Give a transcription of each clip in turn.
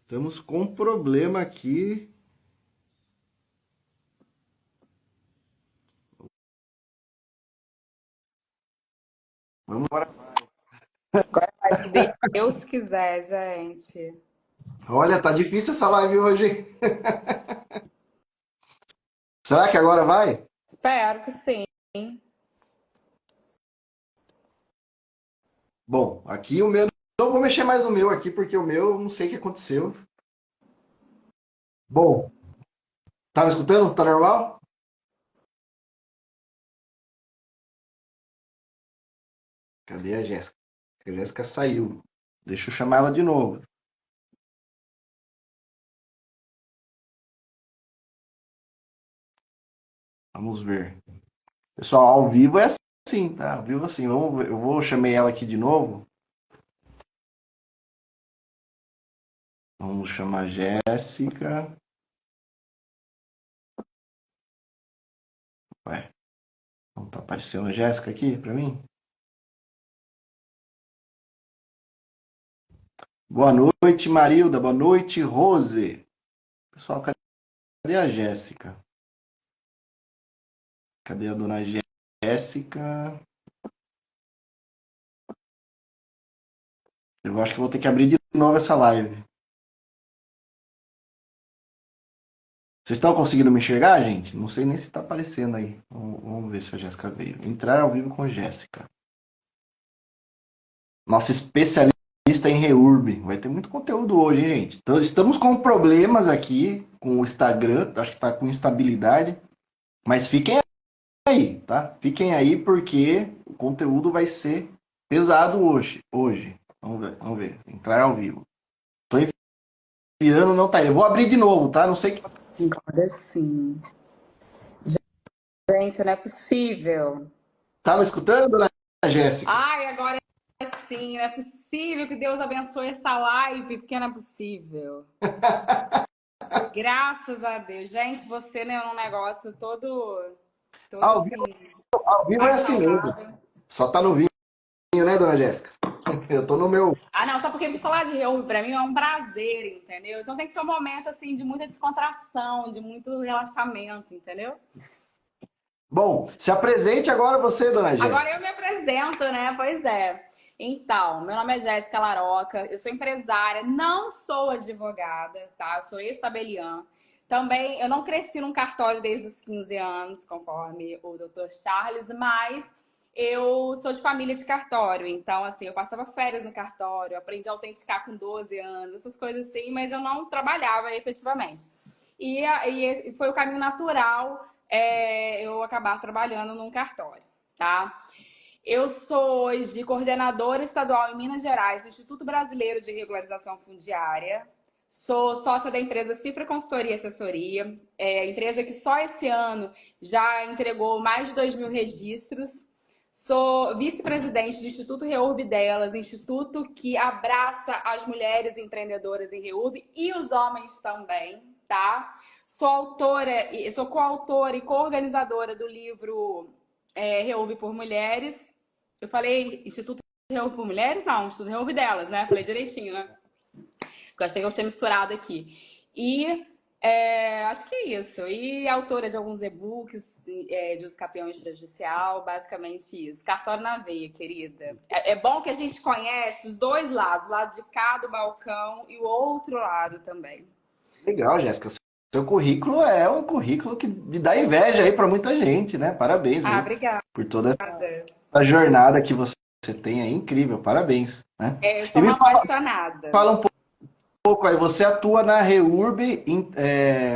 Estamos com um problema aqui. Vamos embora. Agora vai, se Deus quiser, gente. Olha, tá difícil essa live hoje, hein? Será que agora vai? Espero que sim. Bom, aqui o meu. Não vou mexer mais no meu aqui, porque o meu não sei o que aconteceu. Bom, tá me escutando? Tá normal? Cadê a Jéssica? A Jéssica saiu. Deixa eu chamar ela de novo. Vamos ver. Pessoal, ao vivo é assim, tá? Ao vivo é assim. Vamos ver. Eu vou chamar ela aqui de novo. Vamos chamar a Jéssica. Ué, não tá aparecendo a Jéssica aqui pra mim? Boa noite, Marilda. Boa noite, Rose. Pessoal, cadê a Jéssica? Cadê a dona Jéssica? Eu acho que vou ter que abrir de novo essa live. Vocês estão conseguindo me enxergar, gente? Não sei nem se está aparecendo aí. Vamos ver se a Jéssica veio. Entrar ao vivo com Jéssica. Nossa especialista em Reurb. Vai ter muito conteúdo hoje, hein, gente? Então, estamos com problemas aqui com o Instagram. Acho que está com instabilidade. Mas fiquem aí, tá? Fiquem aí porque o conteúdo vai ser pesado hoje. Vamos ver, vamos ver. Entrar ao vivo. Tô enviando, não tá aí. Eu vou abrir de novo, tá? Não sei que. Agora sim. Gente, não é possível. Tava escutando, dona Jéssica? Ai, agora sim. Não é possível que Deus abençoe essa live, porque não é possível. Graças a Deus. Gente, você, né, é um negócio todo Ao assim, vivo, ao vivo é assim mesmo. acalmado. Só tá no vinho, né, dona Jéssica? Eu tô no meu. Ah, não, só porque me falar de reúne pra mim é um prazer, entendeu? Então tem que ser um momento, assim, de muita descontração, de muito relaxamento, entendeu? Bom, se apresente agora você, dona Agora Jéssica. eu me apresento, né? Pois é. Então, meu nome é Jéssica Laroca, eu sou empresária, não sou advogada, tá? Eu sou ex-tabeliã. Também, eu não cresci num cartório desde os 15 anos, conforme o Dr. Charles, mas eu sou de família de cartório. Então, assim, eu passava férias no cartório, aprendi a autenticar com 12 anos, essas coisas assim, mas eu não trabalhava efetivamente. E foi o caminho natural eu acabar trabalhando num cartório, tá? Eu sou hoje coordenadora estadual em Minas Gerais do Instituto Brasileiro de Regularização Fundiária. Sou sócia da empresa Cifra Consultoria e Assessoria, empresa que só esse ano já entregou mais de 2.000 registros. Sou vice-presidente do Instituto Reurb Delas, instituto que abraça as mulheres empreendedoras em Reurb e os homens também, tá? Sou coautora e co-organizadora do livro Reurb por Mulheres. Eu falei Instituto Reurb por Mulheres? Não, Instituto Reurb Delas, né? Falei direitinho, né? Porque eu achei que eu tinha misturado aqui. E acho que é isso. E autora de alguns e-books de Os Campeões Judicial, basicamente isso. Cartório na veia, querida. É bom que a gente conhece os dois lados, o lado de cá do balcão e o outro lado também. Legal, Jéssica. Seu currículo é um currículo que dá inveja aí para muita gente, né? Parabéns Ah, aí obrigada. por toda essa jornada que você tem aí. Incrível, parabéns, né? Eu E sou me uma apaixonada. fala um pouco aí, você atua na Reurb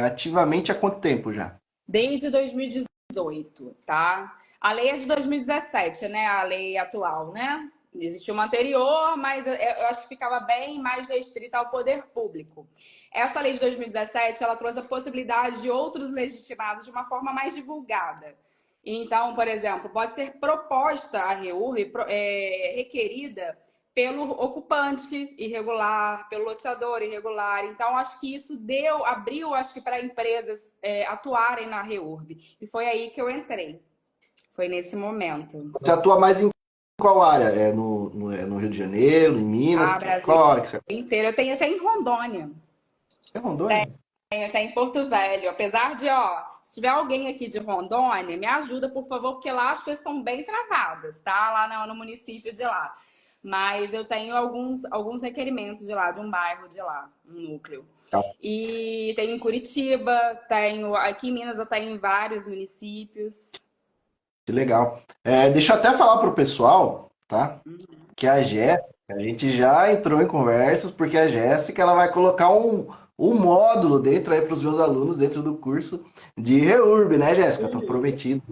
ativamente há quanto tempo já? Desde 2018, tá? A lei é de 2017, né? A lei atual, né? Existia uma anterior, mas eu acho que ficava bem mais restrita ao poder público. Essa lei de 2017, ela trouxe a possibilidade de outros legitimados de uma forma mais divulgada. Então, por exemplo, pode ser proposta a REUR, requerida pelo ocupante irregular, pelo loteador irregular. Então, acho que isso abriu, acho que para empresas atuarem na REURB. E foi aí que eu entrei. Foi nesse momento. Você atua mais em qual área? É no Rio de Janeiro, em Minas? Ah, Brasil Qual área que você... inteiro. Eu tenho até em Rondônia. É Rondônia? Tem em Porto Velho. Apesar de, ó, se tiver alguém aqui de Rondônia, me ajuda, por favor, porque lá as coisas estão bem travadas, tá? Lá no município de lá. Mas eu tenho alguns requerimentos de lá, de um bairro de lá, um núcleo. E tenho em Curitiba, tenho aqui em Minas eu tenho em vários municípios. Que legal. Deixa eu até falar para o pessoal, tá? Que a Jéssica, a gente já entrou em conversas, porque a Jéssica ela vai colocar um módulo dentro aí para os meus alunos, dentro do curso de REURB, né, Jéssica? Tá prometido.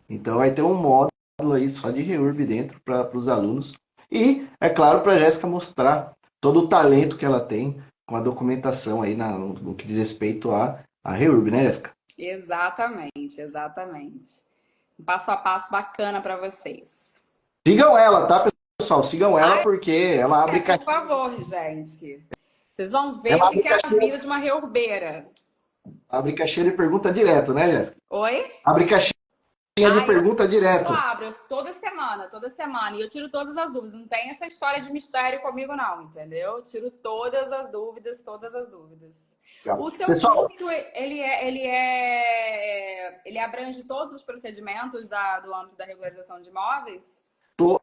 Então vai ter um módulo aí só de REURB dentro para os alunos. E, é claro, para a Jéssica mostrar todo o talento que ela tem com a documentação aí no que diz respeito a REURB, né, Jéssica? Exatamente, exatamente. Um passo a passo bacana para vocês. Sigam ela, tá, pessoal? Sigam ela Ai, porque ela abre por caixinha. favor, gente. Vocês vão ver Ela o abre que é a caixinha, vida de uma reurbeira. abre caixinha de pergunta direto, né, Jéssica? Oi? Abre caixinha de Ah, pergunta eu direto. abro toda semana, toda semana. E eu tiro todas as dúvidas. Não tem essa história de mistério comigo, não, entendeu? Eu tiro todas as dúvidas, todas as dúvidas. Legal. O seu Pessoal, curso, ele abrange todos os procedimentos do âmbito da regularização de imóveis? to-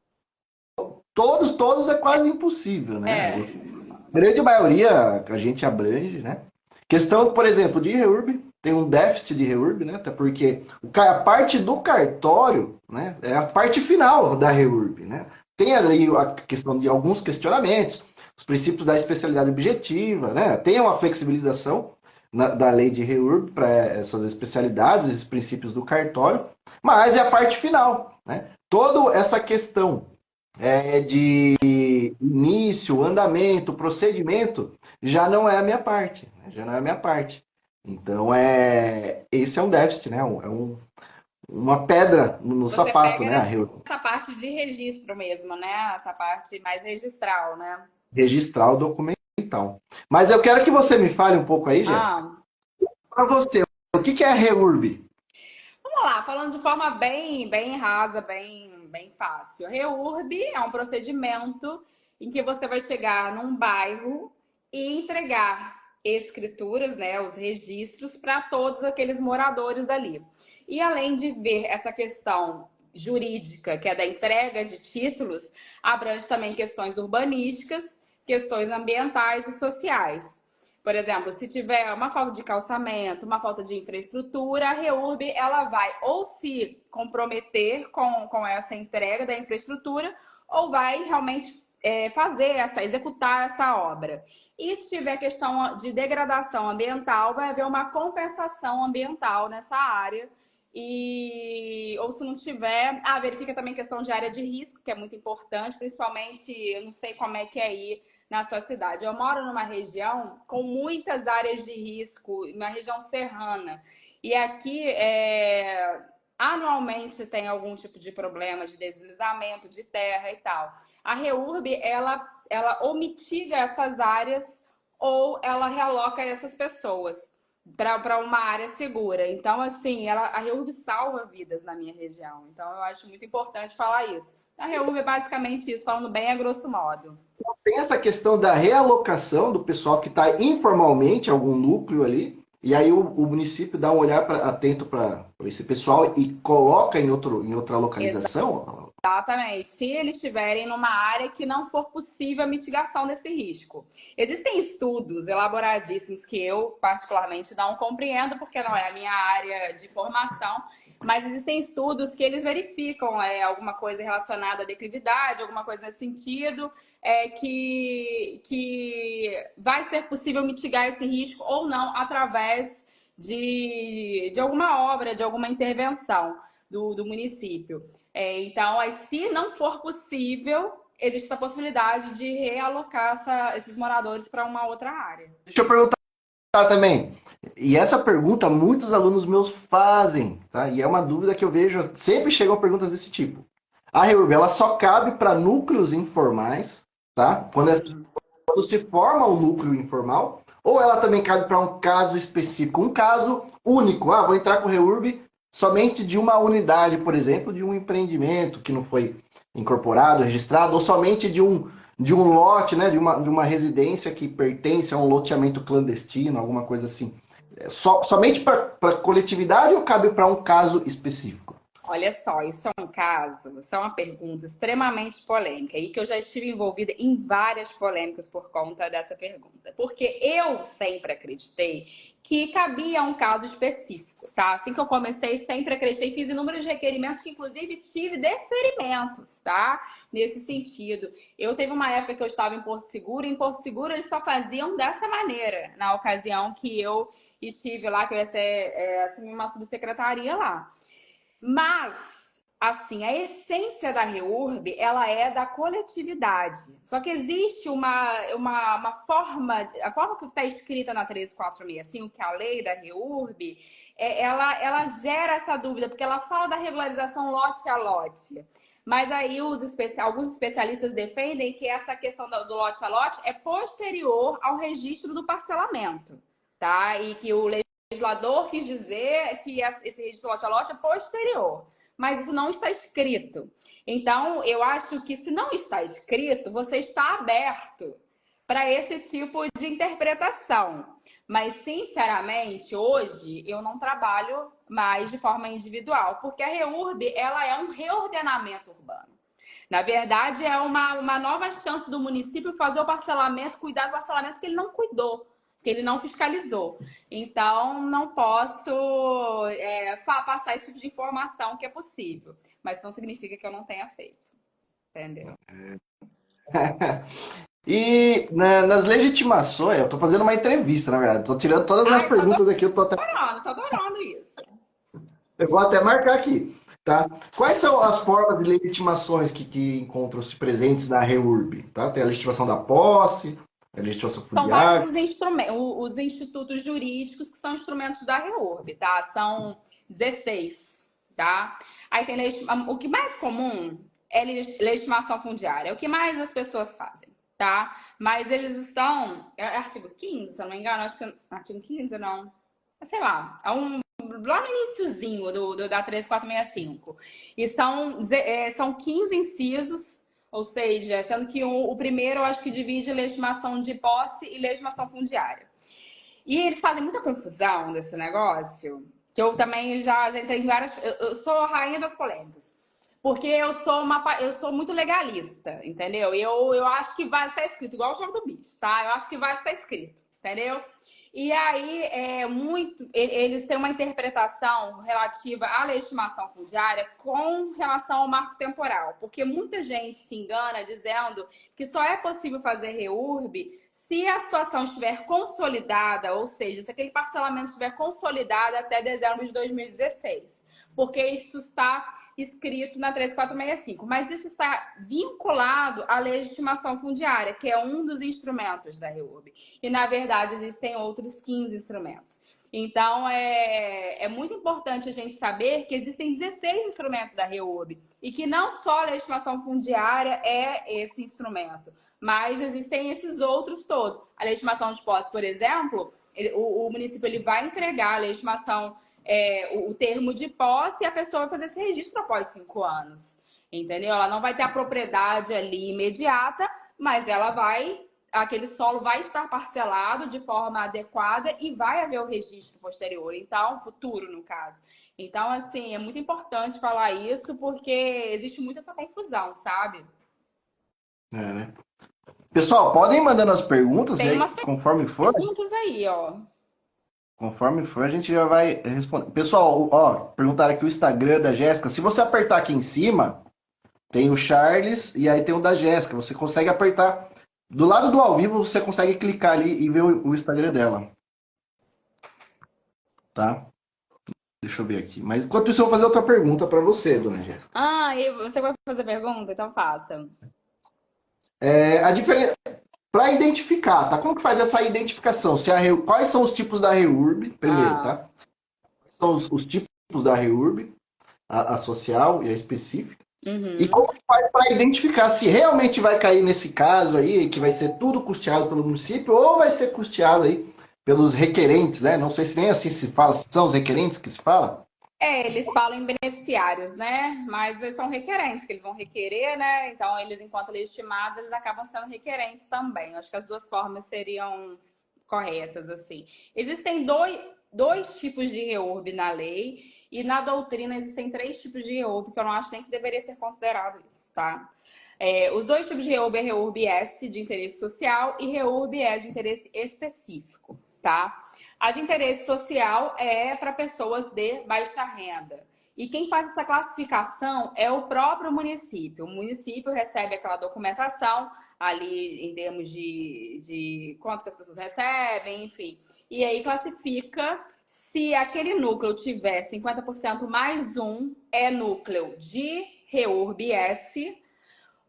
todos é quase impossível, né? É, A grande maioria a gente abrange, né? Questão, por exemplo, de REURB, tem um déficit de REURB, né? Até porque a parte do cartório, né, é a parte final da REURB, né? Tem ali a questão de alguns questionamentos, os princípios da especialidade objetiva, né? Tem uma flexibilização da lei de REURB para essas especialidades, esses princípios do cartório, mas é a parte final, né? Toda essa questão de início, andamento, procedimento, já não é a minha parte, né? Já não é a minha parte. Então, esse é um déficit, né? Uma pedra no você sapato, pega né? nessa parte de registro mesmo, né? Essa parte mais registral, né? Registral documental. Mas eu quero que você me fale um pouco aí, Jéssica. Ah, Para você, o que é REURB? vamos lá, falando de forma bem rasa, bem fácil. REURB é um procedimento em que você vai chegar num bairro e entregar escrituras, né, os registros para todos aqueles moradores ali. E além de ver essa questão jurídica, que é da entrega de títulos, abrange também questões urbanísticas, questões ambientais e sociais. Por exemplo, se tiver uma falta de calçamento, uma falta de infraestrutura, a REURB ela vai ou se comprometer com essa entrega da infraestrutura ou vai realmente executar essa obra. E se tiver questão de degradação ambiental, vai haver uma compensação ambiental nessa área. Ou se não tiver, verifica também questão de área de risco, que é muito importante, principalmente, eu não sei como é que é aí na sua cidade. Eu moro numa região com muitas áreas de risco, uma região serrana. E aqui, anualmente, tem algum tipo de problema de deslizamento de terra e tal. A REURB, ela ou mitiga essas áreas ou ela realoca essas pessoas para uma área segura. Então, assim, a REURB salva vidas na minha região. Então, eu acho muito importante falar isso. A REURB é basicamente isso, falando bem a grosso modo. Tem essa questão da realocação do pessoal que está informalmente em algum núcleo ali, e aí o município dá um olhar atento para esse pessoal e coloca em outra localização? Exatamente. Se eles estiverem numa área que não for possível a mitigação desse risco. Existem estudos elaboradíssimos que eu, particularmente, não compreendo, porque não é a minha área de formação, mas existem estudos que eles verificam alguma coisa relacionada à declividade, alguma coisa nesse sentido, que vai ser possível mitigar esse risco ou não através de alguma obra, de alguma intervenção do município. Então, se não for possível, existe a possibilidade de realocar esses moradores para uma outra área. Deixa eu perguntar também. E essa pergunta muitos alunos meus fazem, tá? E é uma dúvida que eu vejo, sempre chegam perguntas desse tipo. A REURB, ela só cabe para núcleos informais, tá? Quando se forma um núcleo informal, ou ela também cabe para um caso específico, um caso único. Vou entrar com o REURB somente de uma unidade, por exemplo, de um empreendimento que não foi incorporado, registrado, ou somente de de um lote, né, de uma residência que pertence a um loteamento clandestino, alguma coisa assim. Somente para coletividade ou cabe para um caso específico? Olha só, isso é um caso, isso é uma pergunta extremamente polêmica e que eu já estive envolvida em várias polêmicas por conta dessa pergunta. Porque eu sempre acreditei que cabia um caso específico, tá? Assim que eu comecei, sempre acreditei, fiz inúmeros requerimentos que, inclusive, tive deferimentos, tá? Nesse sentido. Eu teve uma época que eu estava em Porto Seguro, e em Porto Seguro eles só faziam dessa maneira, na ocasião que eu estive lá, que eu ia ser assumir uma subsecretaria lá. Mas, assim, a essência da REURB, ela é da coletividade. Só que existe uma forma, a forma que está escrita na 13465, que é a lei da REURB, ela gera essa dúvida, porque ela fala da regularização lote a lote. Mas aí alguns especialistas defendem que essa questão do lote a lote é posterior ao registro do parcelamento, tá? E que o legislador quis dizer que esse registro lote a lote é posterior, mas isso não está escrito. Então, eu acho que se não está escrito, você está aberto para esse tipo de interpretação. Mas, sinceramente, hoje eu não trabalho mais de forma individual, porque a REURB, ela é um reordenamento urbano. Na verdade, é uma nova chance do município fazer o parcelamento, cuidar do parcelamento que ele não cuidou, que ele não fiscalizou. Então, não posso passar esse tipo de informação que é possível. Mas isso não significa que eu não tenha feito. Entendeu? E nas legitimações, eu estou fazendo uma entrevista, na verdade. Estou tirando todas as Ai, perguntas aqui. Eu tô adorando isso. eu vou até marcar aqui, tá? Quais são as formas de legitimações que encontram-se presentes na REURB? Tá? Tem a legitimação da posse, a legitimação São vários fundiária. os instrumentos, os institutos jurídicos que são instrumentos da REURB, tá? São 16, tá? Aí tem o que mais comum é legitimação fundiária, é o que mais as pessoas fazem, tá? Mas eles estão, artigo 15, se eu não me engano, acho que artigo 15 não, sei lá, lá no iniciozinho da 13465. E são 15 incisos, ou seja, sendo que o primeiro eu acho que divide legitimação de posse e legitimação fundiária. E eles fazem muita confusão desse negócio, que eu também já entrei em várias. Eu sou a rainha das polêmicas. Porque eu sou muito legalista, entendeu? Eu acho que vale estar escrito, igual o jogo do bicho, tá? Eu acho que vale estar escrito, entendeu? E aí, eles têm uma interpretação relativa à legitimação fundiária com relação ao marco temporal, porque muita gente se engana dizendo que só é possível fazer REURB se a situação estiver consolidada, ou seja, se aquele parcelamento estiver consolidado até dezembro de 2016, porque isso está escrito na 13465, mas isso está vinculado à legitimação fundiária, que é um dos instrumentos da REURB. E, na verdade, existem outros 15 instrumentos. Então, é muito importante a gente saber que existem 16 instrumentos da REURB e que não só a legitimação fundiária é esse instrumento, mas existem esses outros todos. A legitimação de posse, por exemplo, o município ele vai entregar a legitimação o termo de posse e a pessoa vai fazer esse registro após 5 anos. Entendeu? Ela não vai ter a propriedade ali imediata, mas aquele solo vai estar parcelado de forma adequada e vai haver o registro posterior, então, futuro, no caso. Então, assim, é muito importante falar isso porque existe muito essa confusão, sabe? Né? Pessoal, podem ir mandando as perguntas, Tem aí, umas conforme for. perguntas aí, ó. Conforme for, a gente já vai responder. Pessoal, ó, perguntaram aqui o Instagram da Jéssica. Se você apertar aqui em cima, tem o Charles e aí tem o da Jéssica. Você consegue apertar. Do lado do ao vivo, você consegue clicar ali e ver o Instagram dela. Tá? Deixa eu ver aqui. Mas enquanto isso, eu vou fazer outra pergunta para você, dona Jéssica. E você vai fazer pergunta? Então faça. A diferença. Para identificar, tá? Como que faz essa identificação? Quais são os tipos da REURB, primeiro, tá? Quais são os tipos da REURB, a social e a específica. Uhum. E como que faz para identificar se realmente vai cair nesse caso aí, que vai ser tudo custeado pelo município, ou vai ser custeado aí pelos requerentes, né? Não sei se nem assim se fala, se são os requerentes que se fala. Eles falam em beneficiários, né? Mas eles são requerentes, que eles vão requerer, né? Então, eles, enquanto legitimados, eles acabam sendo requerentes também. Acho que as duas formas seriam corretas, assim. Existem dois tipos de reurb na lei e na doutrina existem três tipos de reurb, que eu não acho nem que deveria ser considerado isso, tá? Os dois tipos de reurb é reurb S, de interesse social, e reurb E, de interesse específico, tá? A de interesse social é para pessoas de baixa renda. E quem faz essa classificação é o próprio município. O município recebe aquela documentação ali em termos de quanto que as pessoas recebem, enfim. E aí classifica se aquele núcleo tiver 50% mais um, é núcleo de reurb S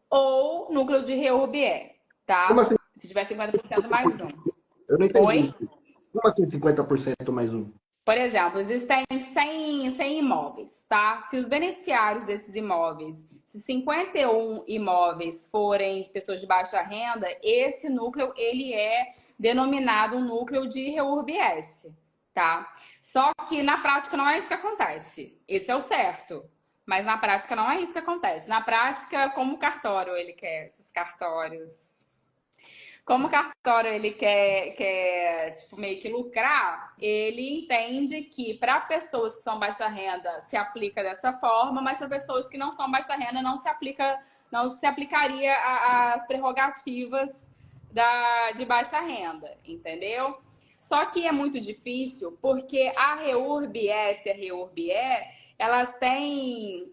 ou núcleo de reurb E, Como tá? assim? Se tiver 50% mais um. Eu não entendi Oi? isso. Como assim 50% mais um? Por exemplo, existem 100 imóveis, tá? Se os beneficiários desses imóveis, se 51 imóveis forem pessoas de baixa renda, esse núcleo, ele é denominado um núcleo de reurb-S, tá? Só que na prática não é isso que acontece. Esse é o certo. Mas na prática não é isso que acontece. Na prática, como o cartório ele quer, esses cartórios como o cartório ele quer tipo, meio que lucrar, ele entende que para pessoas que são baixa renda se aplica dessa forma, mas para pessoas que não são baixa renda não se aplicaria às prerrogativas de baixa renda, entendeu? Só que é muito difícil porque a REURB-S e a REURB-E, elas têm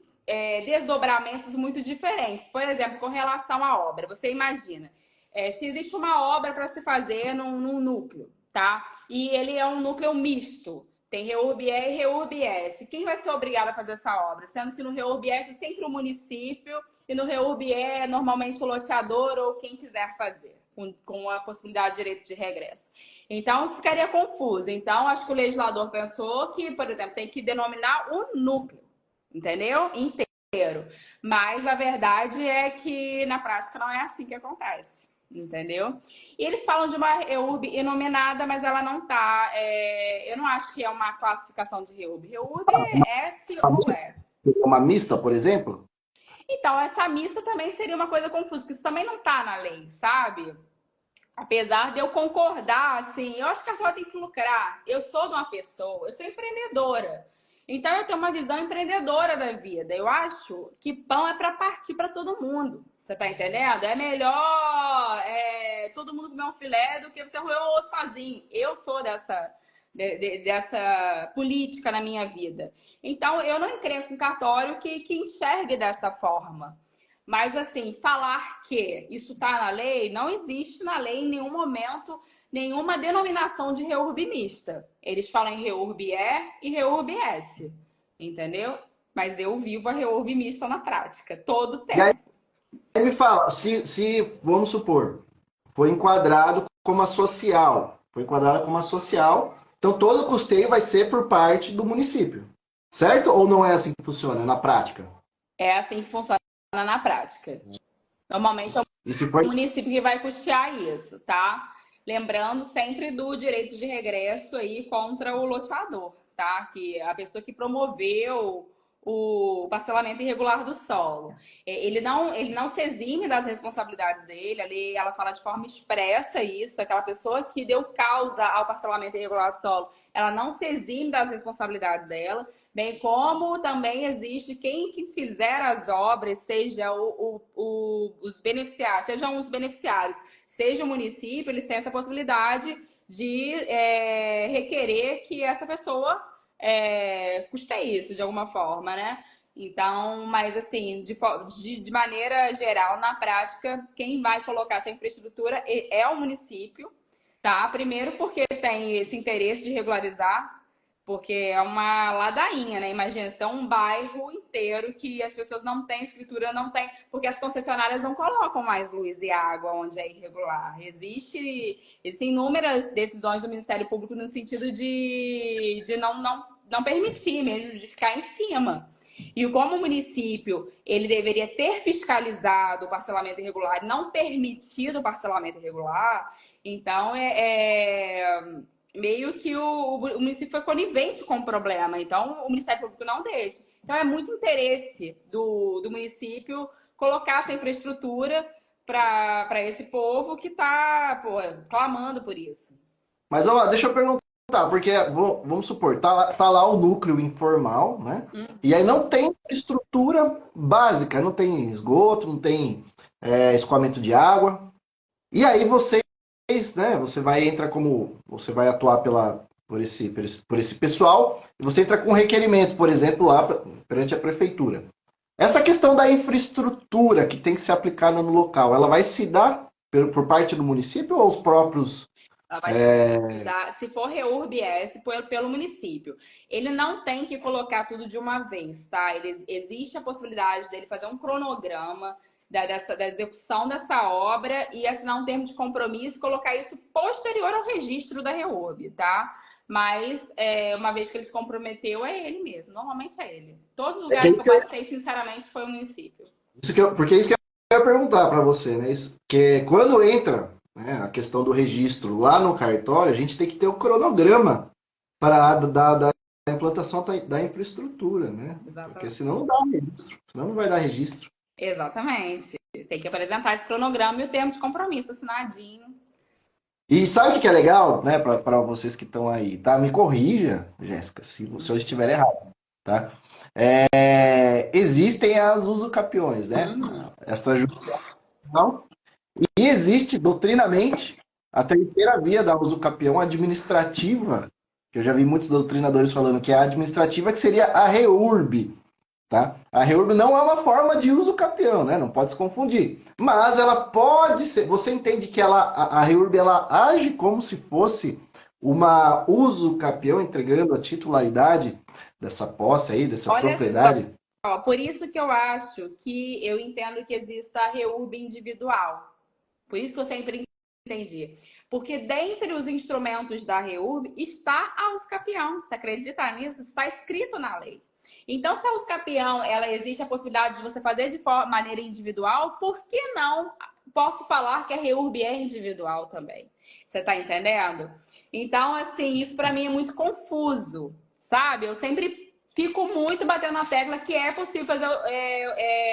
desdobramentos muito diferentes. Por exemplo, com relação à obra, você imagina, se existe uma obra para se fazer num núcleo, tá? E ele é um núcleo misto. Tem REURB-E e REURB-S. Quem vai ser obrigado a fazer essa obra? Sendo que no REURB-S é sempre o município e no REURB-E é normalmente o loteador ou quem quiser fazer, com a possibilidade de direito de regresso. Então, ficaria confuso. Então, acho que o legislador pensou que, por exemplo, tem que denominar o núcleo, entendeu? Inteiro. Mas a verdade é que na prática não é assim que acontece. Entendeu? E eles falam de uma REURB inominada, mas ela não tá. Eu não acho que é uma classificação de REURB. REURB é S ou E. Uma mista, por exemplo? Então, essa mista também seria uma coisa confusa, porque isso também não tá na lei, sabe? Apesar de eu concordar, assim, eu acho que a pessoa tem que lucrar. Eu sou de uma pessoa, eu sou empreendedora. Então, eu tenho uma visão empreendedora da vida. Eu acho que pão é para partir para todo mundo. Você tá entendendo? É melhor todo mundo comer um filé do que você roer um osso sozinho. Eu sou dessa política na minha vida. Então, eu não encrenco um cartório que enxergue dessa forma. Mas, assim, falar que isso está na lei, não existe na lei em nenhum momento nenhuma denominação de REURB mista. Eles falam em REURB-E e REURB-S, entendeu? Mas eu vivo a REURB mista na prática, todo o E aí tempo. me fala, vamos supor, foi enquadrado como a social, então todo o custeio vai ser por parte do município, certo? Ou não é assim que funciona na prática? É assim que funciona na prática. Normalmente é E se o for... município que vai custear isso, tá? Lembrando sempre do direito de regresso aí contra o loteador, tá? Que é a pessoa que promoveu o parcelamento irregular do solo. Ele não se exime das responsabilidades dele, ali ela fala de forma expressa isso, aquela pessoa que deu causa ao parcelamento irregular do solo, ela não se exime das responsabilidades dela, bem como também existe quem que fizer as obras, seja os beneficiários, sejam os beneficiários, seja o município, eles têm essa possibilidade de requerer que essa pessoa custeie isso de alguma forma, né? Então, mas assim, de maneira geral, na prática, quem vai colocar essa infraestrutura é o município, tá? Primeiro porque tem esse interesse de regularizar, porque é uma ladainha, né? Imagina, se é um bairro inteiro que as pessoas não têm escritura, não tem, porque as concessionárias não colocam mais luz e água onde é irregular. Existem inúmeras decisões do Ministério Público no sentido de não permitir mesmo, de ficar em cima. E como o município ele deveria ter fiscalizado o parcelamento irregular e não permitido o parcelamento irregular, então meio que o município foi conivente com o problema, então o Ministério Público não deixa. Então é muito interesse do município colocar essa infraestrutura para esse povo que está clamando por isso. Mas ó, deixa eu perguntar, porque vamos supor, tá lá o núcleo informal, né? E aí não tem estrutura básica, não tem esgoto, não tem escoamento de água. E aí vocês, né? Você vai atuar por esse pessoal, e você entra com um requerimento, por exemplo, lá perante a prefeitura. Essa questão da infraestrutura que tem que ser aplicada no local, ela vai se dar por parte do município ou os próprios. Ela vai dar, se for REURB-S, pelo município. Ele não tem que colocar tudo de uma vez, tá? Existe a possibilidade dele fazer um cronograma da execução dessa obra e assinar um termo de compromisso e colocar isso posterior ao registro da REURB, tá? Mas, uma vez que ele se comprometeu, é ele mesmo. Normalmente é ele. Todos os lugares que eu passei, sinceramente, foi o município. Porque é isso que eu ia perguntar para você, né? Que quando entra, né, a questão do registro lá no cartório, a gente tem que ter o cronograma da implantação da infraestrutura, né? Exatamente. Porque senão não dá registro, senão não vai dar registro. Exatamente. Tem que apresentar esse cronograma e o termo de compromisso assinadinho. E sabe o que é legal, né, para vocês que estão aí, tá? Me corrija, Jéssica, se eu estiver errado, tá? Existem as usucapiões, né? Extrajudicial. E existe, doutrinamente, a terceira via da usucapião administrativa, que eu já vi muitos doutrinadores falando que é a administrativa, que seria a REURB, tá? A REURB não é uma forma de usucapião, né? Não pode se confundir. Mas ela pode ser... Você entende que a REURB ela age como se fosse uma usucapião, entregando a titularidade dessa posse aí, dessa propriedade? Só, por isso que eu entendo que exista a REURB individual. Por isso que eu sempre entendi. Porque dentre os instrumentos da REURB está a usucapião. Você acredita nisso? Está escrito na lei. Então, se a usucapião, ela existe a possibilidade de você fazer de maneira individual, por que não posso falar que a REURB é individual também? Você está entendendo? Então, assim, isso para mim é muito confuso, sabe? Eu sempre fico muito batendo na tecla que é possível fazer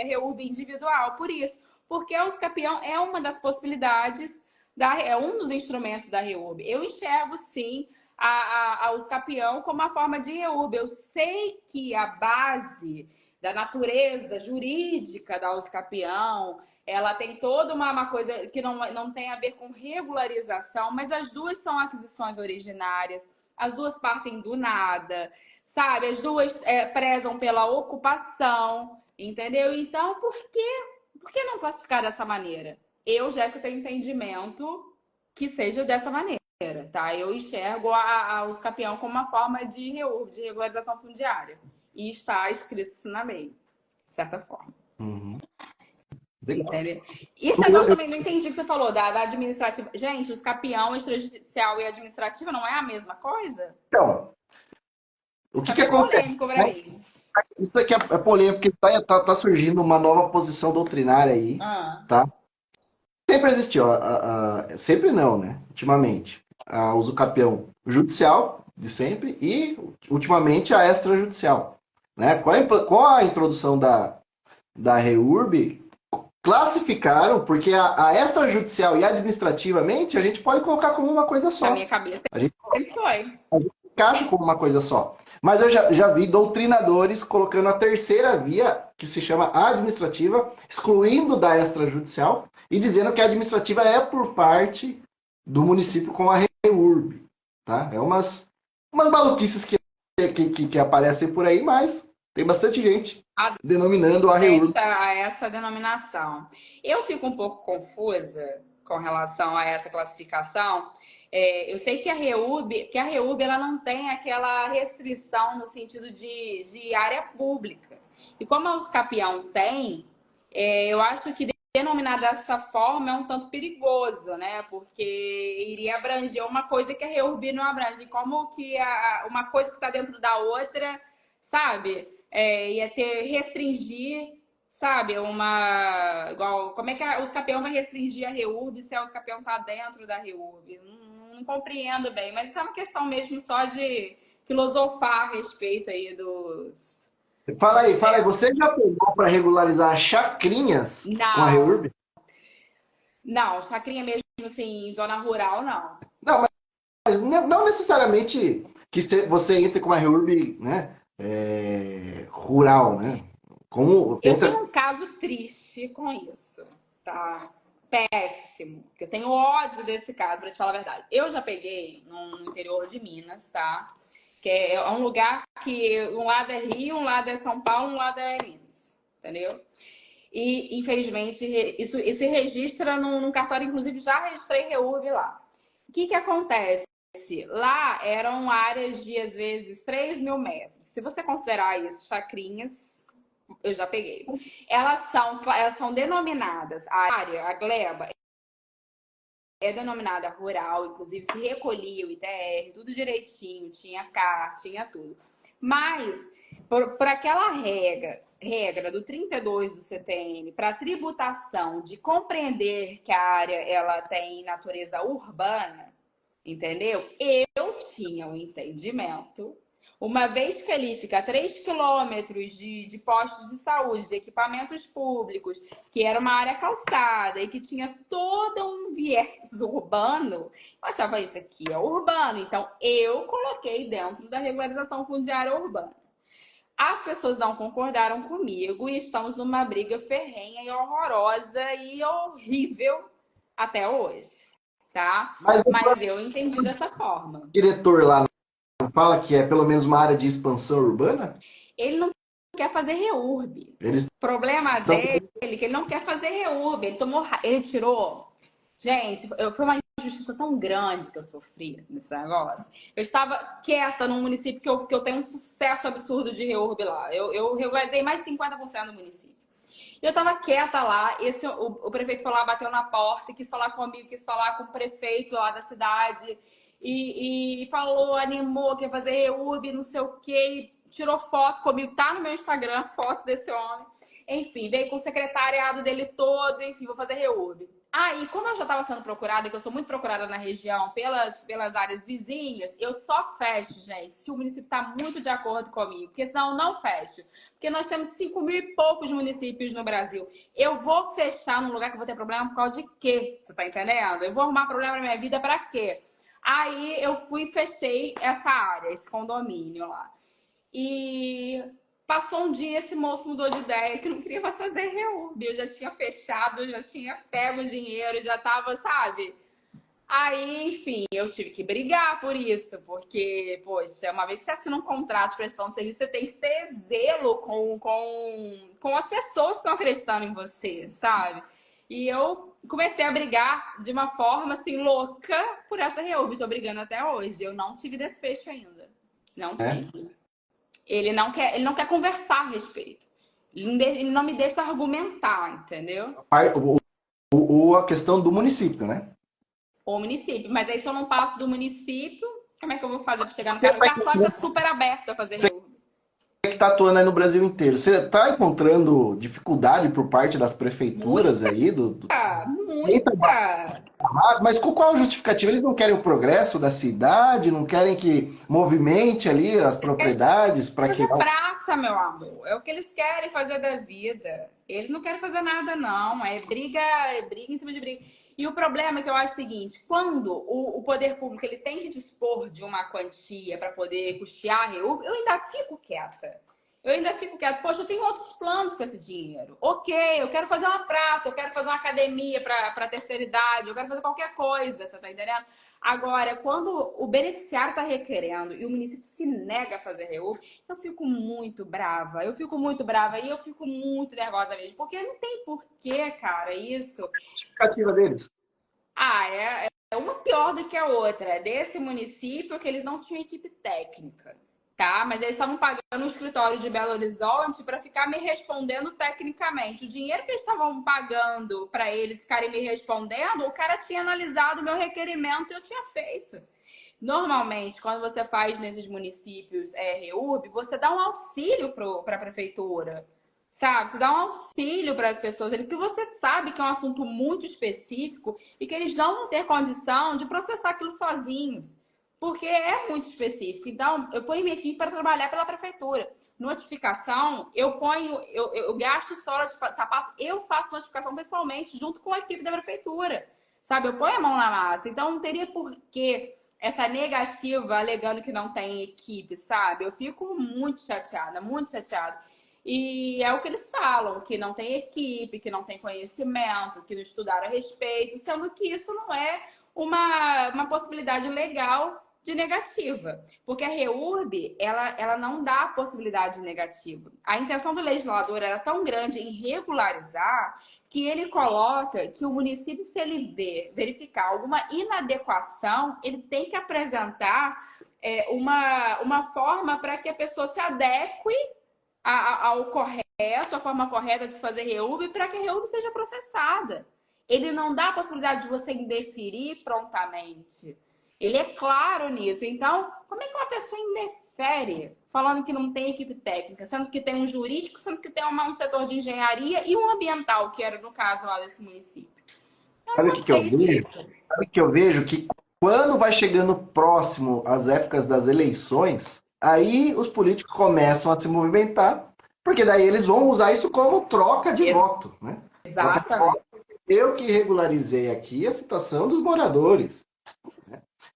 REURB individual. Por isso, porque a usucapião é uma das possibilidades, é um dos instrumentos da REURB. Eu enxergo, sim, a usucapião como uma forma de REURB. Eu sei que a base da natureza jurídica da usucapião, ela tem toda uma coisa que não tem a ver com regularização, mas as duas são aquisições originárias, as duas partem do nada, sabe? As duas prezam pela ocupação, entendeu? Então, por que não classificar dessa maneira? Eu, Jéssica, tenho entendimento que seja dessa maneira, tá? Eu enxergo a usucapião como uma forma de REURB, de regularização fundiária. E está escrito isso na lei, de certa forma. Uhum. Entendeu? Isso eu também não entendi o que você falou, da administrativa. Gente, os capião extrajudicial e administrativa não é a mesma coisa? Então, o que acontece? Polêmico pra mim. Isso aqui é polêmico, porque tá surgindo uma nova posição doutrinária aí, tá? Sempre existiu, sempre não, né? Ultimamente, a usucapião judicial, de sempre, e ultimamente a extrajudicial, né? Com a introdução da REURB, classificaram, porque a extrajudicial e administrativamente a gente pode colocar como uma coisa só. Na minha cabeça sempre foi. A gente encaixa como uma coisa só. Mas eu já vi doutrinadores colocando a terceira via, que se chama administrativa, excluindo da extrajudicial e dizendo que a administrativa é por parte do município com a REURB. Tá? É umas maluquices que aparecem por aí, mas tem bastante gente denominando a REURB. Essa denominação. Eu fico um pouco confusa com relação a essa classificação. Eu sei que a REURB ela não tem aquela restrição no sentido de área pública. E como a usucapião tem, eu acho que denominar dessa forma é um tanto perigoso, né? Porque iria abranger uma coisa que a REURB não abrange. Como que uma coisa que está dentro da outra, sabe? Ia restringir, sabe? Igual, como é que a usucapião vai restringir a REURB se a usucapião está dentro da REURB? não compreendo bem, mas isso é uma questão mesmo só de filosofar a respeito aí dos... Fala aí, você já pegou para regularizar as chacrinhas com a Não, REURB? não, chacrinha mesmo assim, em zona rural, não. Não, mas não necessariamente que você entre com a REURB, né, rural, né? Como Eu entra. tenho um caso triste com isso, tá? Péssimo. Porque eu tenho ódio desse caso, pra te falar a verdade. Eu já peguei no interior de Minas, tá? Que é um lugar que um lado é Rio, um lado é São Paulo, um lado é Minas. Entendeu? E, infelizmente, isso se registra num cartório, inclusive já registrei REURB lá. O que que acontece? Lá eram áreas de, às vezes, 3.000 metros. Se você considerar isso chacrinhas, eu já peguei. Elas são denominadas, a área, a gleba, é denominada rural, inclusive se recolhia o ITR, tudo direitinho, tinha CAR, tinha tudo. Mas, por aquela regra do 32 do CTN para tributação de compreender que a área ela tem natureza urbana, entendeu? Eu tinha o entendimento, uma vez que ali fica a 3 quilômetros de postos de saúde, de equipamentos públicos, que era uma área calçada e que tinha todo um viés urbano, eu achava isso aqui é urbano. Então, eu coloquei dentro da regularização fundiária urbana. As pessoas não concordaram comigo e estamos numa briga ferrenha e horrorosa e horrível até hoje, tá? Mas o Mas próprio eu entendi dessa forma. diretor lá não fala que é pelo menos uma área de expansão urbana? Ele não quer fazer REURB. Eles O problema estão. dele é que ele não quer fazer REURB. Ele tirou. Gente, foi uma injustiça tão grande que eu sofri nesse negócio. Eu estava quieta num município que eu tenho um sucesso absurdo de REURB lá. Eu regularizei mais de 50% do município. E eu tava quieta lá, o prefeito foi lá, bateu na porta, quis falar comigo, quis falar com o prefeito lá da cidade, e falou, animou, quer fazer REURB, não sei o quê, e tirou foto comigo, tá no meu Instagram, foto desse homem. Enfim, veio com o secretariado dele todo, enfim, vou fazer REURB. Aí, como eu já estava sendo procurada, que eu sou muito procurada na região pelas áreas vizinhas, eu só fecho, gente, se o município está muito de acordo comigo, porque senão eu não fecho. Porque nós temos 5.000 e poucos municípios no Brasil. Eu vou fechar num lugar que eu vou ter problema por causa de quê? Você tá entendendo? Eu vou arrumar problema na minha vida para quê? Aí eu fui e fechei essa área, esse condomínio lá. E passou um dia, esse moço mudou de ideia, que não queria mais fazer REURB. Eu já tinha fechado, já tinha pego o dinheiro, já tava, sabe? Aí, enfim, eu tive que brigar por isso, porque, poxa, uma vez que você assina um contrato de prestação de serviço, você tem que ter zelo com as pessoas que estão acreditando em você, sabe? E eu comecei a brigar de uma forma, assim, louca por essa REURB. Tô brigando até hoje. Eu não tive desfecho ainda. Não Né? tive. Ele não quer conversar a respeito. Ele não me deixa argumentar, entendeu? A questão do município, né? O município. Mas aí se eu não passo do município, como é que eu vou fazer para chegar no cartório? O cartório está super aberto a fazer Você REURB. que está atuando aí no Brasil inteiro, você está encontrando dificuldade por parte das prefeituras Muita, aí, Eita, muita. mas com qual justificativa? Eles não querem o progresso da cidade, não querem que movimente ali as propriedades para que. Fazer praça, meu amor. É o que eles querem fazer da vida. Eles não querem fazer nada, não. É briga em cima de briga. E o problema é que eu acho o seguinte: quando o poder público ele tem que dispor de uma quantia para poder custear a REURB, eu ainda fico quieta. Eu ainda fico quieta. Poxa, eu tenho outros planos com esse dinheiro. Ok, eu quero fazer uma praça, eu quero fazer uma academia para terceira idade, eu quero fazer qualquer coisa, você tá entendendo? Agora, quando o beneficiário está requerendo e o município se nega a fazer REURB, eu fico muito brava. Eu fico muito brava e eu fico muito nervosa mesmo. Porque não tem porquê, cara, isso. Justificativa deles. É uma pior do que a outra. É desse município que eles não tinham equipe técnica, tá? Mas eles estavam pagando um escritório de Belo Horizonte para ficar me respondendo tecnicamente. O dinheiro que eles estavam pagando para eles ficarem me respondendo, o cara tinha analisado o meu requerimento e eu tinha feito. Normalmente, quando você faz nesses municípios REURB, você dá um auxílio para a prefeitura. sabe? Você dá um auxílio para as pessoas, que você sabe que é um assunto muito específico e que eles não vão ter condição de processar aquilo sozinhos, porque é muito específico. Então, eu ponho minha equipe para trabalhar pela prefeitura. Notificação, eu gasto sola de sapato, eu faço notificação pessoalmente junto com a equipe da prefeitura, sabe? Eu ponho a mão na massa. Então, não teria por que essa negativa alegando que não tem equipe, sabe? Eu fico muito chateada, muito chateada. E é o que eles falam, que não tem equipe, que não tem conhecimento, que não estudaram a respeito, sendo que isso não é uma possibilidade legal de negativa. Porque a REURB, ela não dá a possibilidade de negativa. A intenção do legislador era tão grande em regularizar que ele coloca que o município, se ele verificar alguma inadequação, ele tem que apresentar uma forma para que a pessoa se adeque ao correto, a forma correta de se fazer REURB, para que a REURB seja processada. Ele não dá a possibilidade de você indeferir prontamente. Ele é claro nisso. Então, como é que uma pessoa indefere falando que não tem equipe técnica, sendo que tem um jurídico, sendo que tem um setor de engenharia e um ambiental, que era no caso lá desse município? Eu Sabe o não que que eu aceito vejo? isso. Sabe o que eu vejo? Que quando vai chegando próximo às épocas das eleições, aí os políticos começam a se movimentar, porque daí eles vão usar isso como troca de voto, né? Troca de voto. Exatamente. Eu que regularizei aqui a situação dos moradores.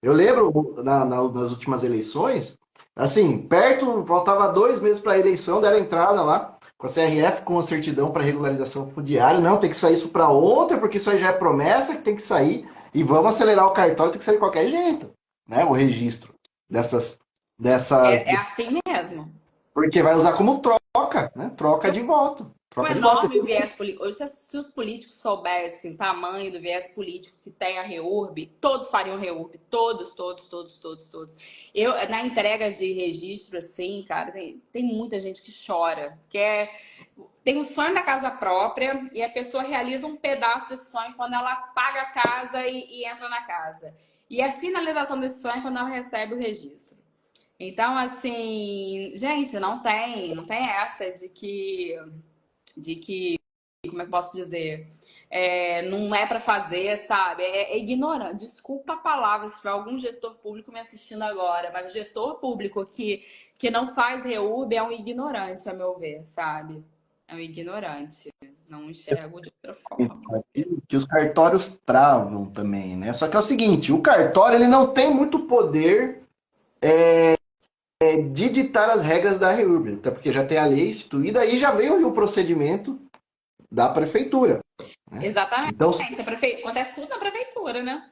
Eu lembro nas últimas eleições, assim, perto, faltava 2 meses para a eleição, deram entrada lá com a CRF, com a certidão para regularização fundiária. Não, tem que sair isso para ontem, porque isso aí já é promessa que tem que sair. E vamos acelerar o cartório, tem que sair de qualquer jeito, né? O registro dessas, É assim mesmo. porque vai usar como troca, né? Troca de voto. Um Troca de voto. enorme viés político. Hoje, se os políticos soubessem o tamanho do viés político que tem a REURB, todos fariam REURB. Todos, todos, todos, todos, todos. Eu, na entrega de registro, assim, cara, tem muita gente que chora. Tem um sonho da casa própria e a pessoa realiza um pedaço desse sonho quando ela paga a casa e entra na casa. E a finalização desse sonho é quando ela recebe o registro. Então, assim, gente, não tem essa de que, como é que eu posso dizer? Não é para fazer, sabe? É ignorante. Desculpa a palavra se tiver algum gestor público me assistindo agora, mas o gestor público que não faz REURB é um ignorante, a meu ver, sabe? É um ignorante. Não enxergo de outra forma. Que os cartórios travam também, né? Só que é o seguinte, o cartório ele não tem muito poder de ditar as regras da REURB, até porque já tem a lei instituída e já veio o procedimento da prefeitura, né? Exatamente. Então, Acontece tudo na prefeitura, né?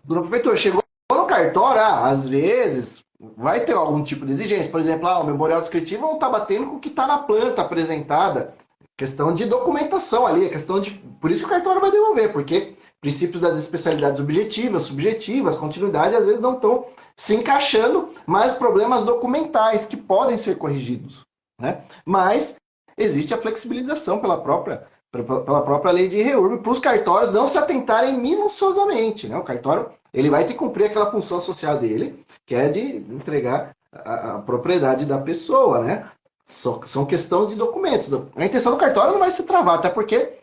a prefeitura chegou no cartório, às vezes vai ter algum tipo de exigência. Por exemplo, o memorial descritivo não está batendo com o que está na planta apresentada. Questão de documentação ali, questão de. Por isso que o cartório vai devolver, porque princípios das especialidades objetivas, subjetivas, continuidade, às vezes não estão se encaixando, mas problemas documentais que podem ser corrigidos, né? Mas existe a flexibilização pela própria lei de REURB para os cartórios não se atentarem minuciosamente, né? O cartório ele vai ter que cumprir aquela função social dele, que é de entregar a propriedade da pessoa, né? São questão de documentos. A intenção do cartório não vai se travar, até porque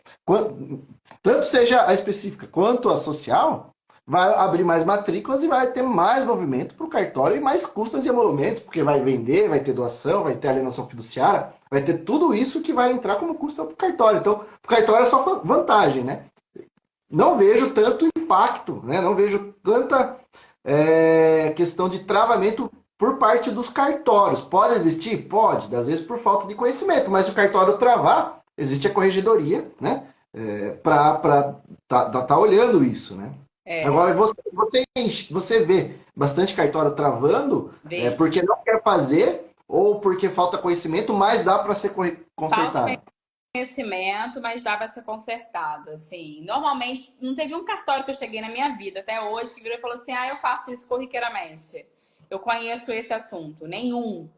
tanto seja a específica quanto a social, vai abrir mais matrículas e vai ter mais movimento para o cartório e mais custas e emolumentos, porque vai vender, vai ter doação, vai ter alienação fiduciária, vai ter tudo isso que vai entrar como custo para o cartório. Então, o cartório é só vantagem, né? Não vejo tanto impacto, né? Não vejo tanta questão de travamento por parte dos cartórios. Pode existir? Pode, às vezes por falta de conhecimento, mas se o cartório travar, existe a corregedoria, né? Para tá olhando isso, né? Agora, você vê bastante cartório travando Vejo. porque não quer fazer ou porque falta conhecimento, mas dá para ser Falta consertado. conhecimento, mas dá para ser consertado. Assim, normalmente, não teve um cartório que eu cheguei na minha vida até hoje que virou e falou assim: eu faço isso corriqueiramente. Eu conheço esse assunto. Nenhum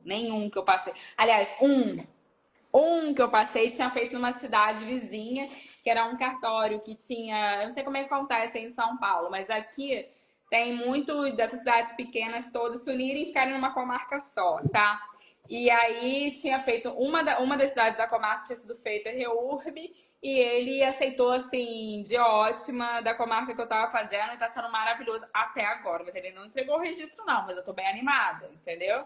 que eu passei. Aliás, um que eu passei tinha feito numa cidade vizinha, que era um cartório que tinha. Eu não sei como é que acontece aí em São Paulo, mas aqui tem muito dessas cidades pequenas todas se unirem e ficarem numa comarca só, tá? E aí tinha feito uma das cidades da comarca tinha sido feita REURB e ele aceitou assim de ótima da comarca que eu tava fazendo e tá sendo maravilhoso até agora, mas ele não entregou o registro não, mas eu tô bem animada, entendeu?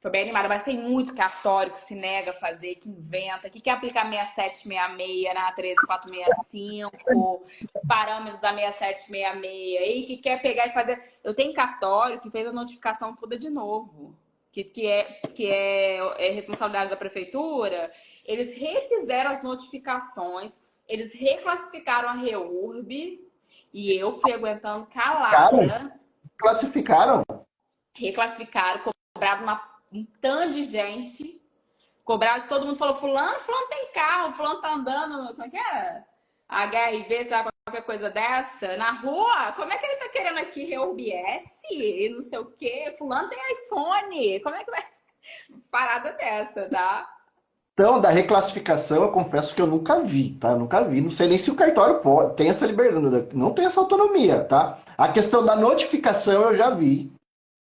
Tô bem animada, mas tem muito cartório que se nega a fazer, que inventa, que quer aplicar 6766 na 13465, os parâmetros da 6766, e que quer pegar e fazer. Eu tenho cartório que fez a notificação toda de novo, que é responsabilidade da prefeitura. Eles refizeram as notificações, eles reclassificaram a REURB e eu fui aguentando Cara, calada. classificaram? Reclassificaram, cobraram um tanto de gente. Cobrado, todo mundo falou, fulano tem carro, fulano tá andando, como é que é? HRV, sabe, qualquer coisa dessa, na rua, como é que ele tá querendo aqui REURBS e não sei o quê? Fulano tem iPhone, como é que vai? Parada dessa, tá? Então, da reclassificação, eu confesso que eu nunca vi, tá? Nunca vi. Não sei nem se o cartório pode, tem essa liberdade, não tem essa autonomia, tá? A questão da notificação eu já vi,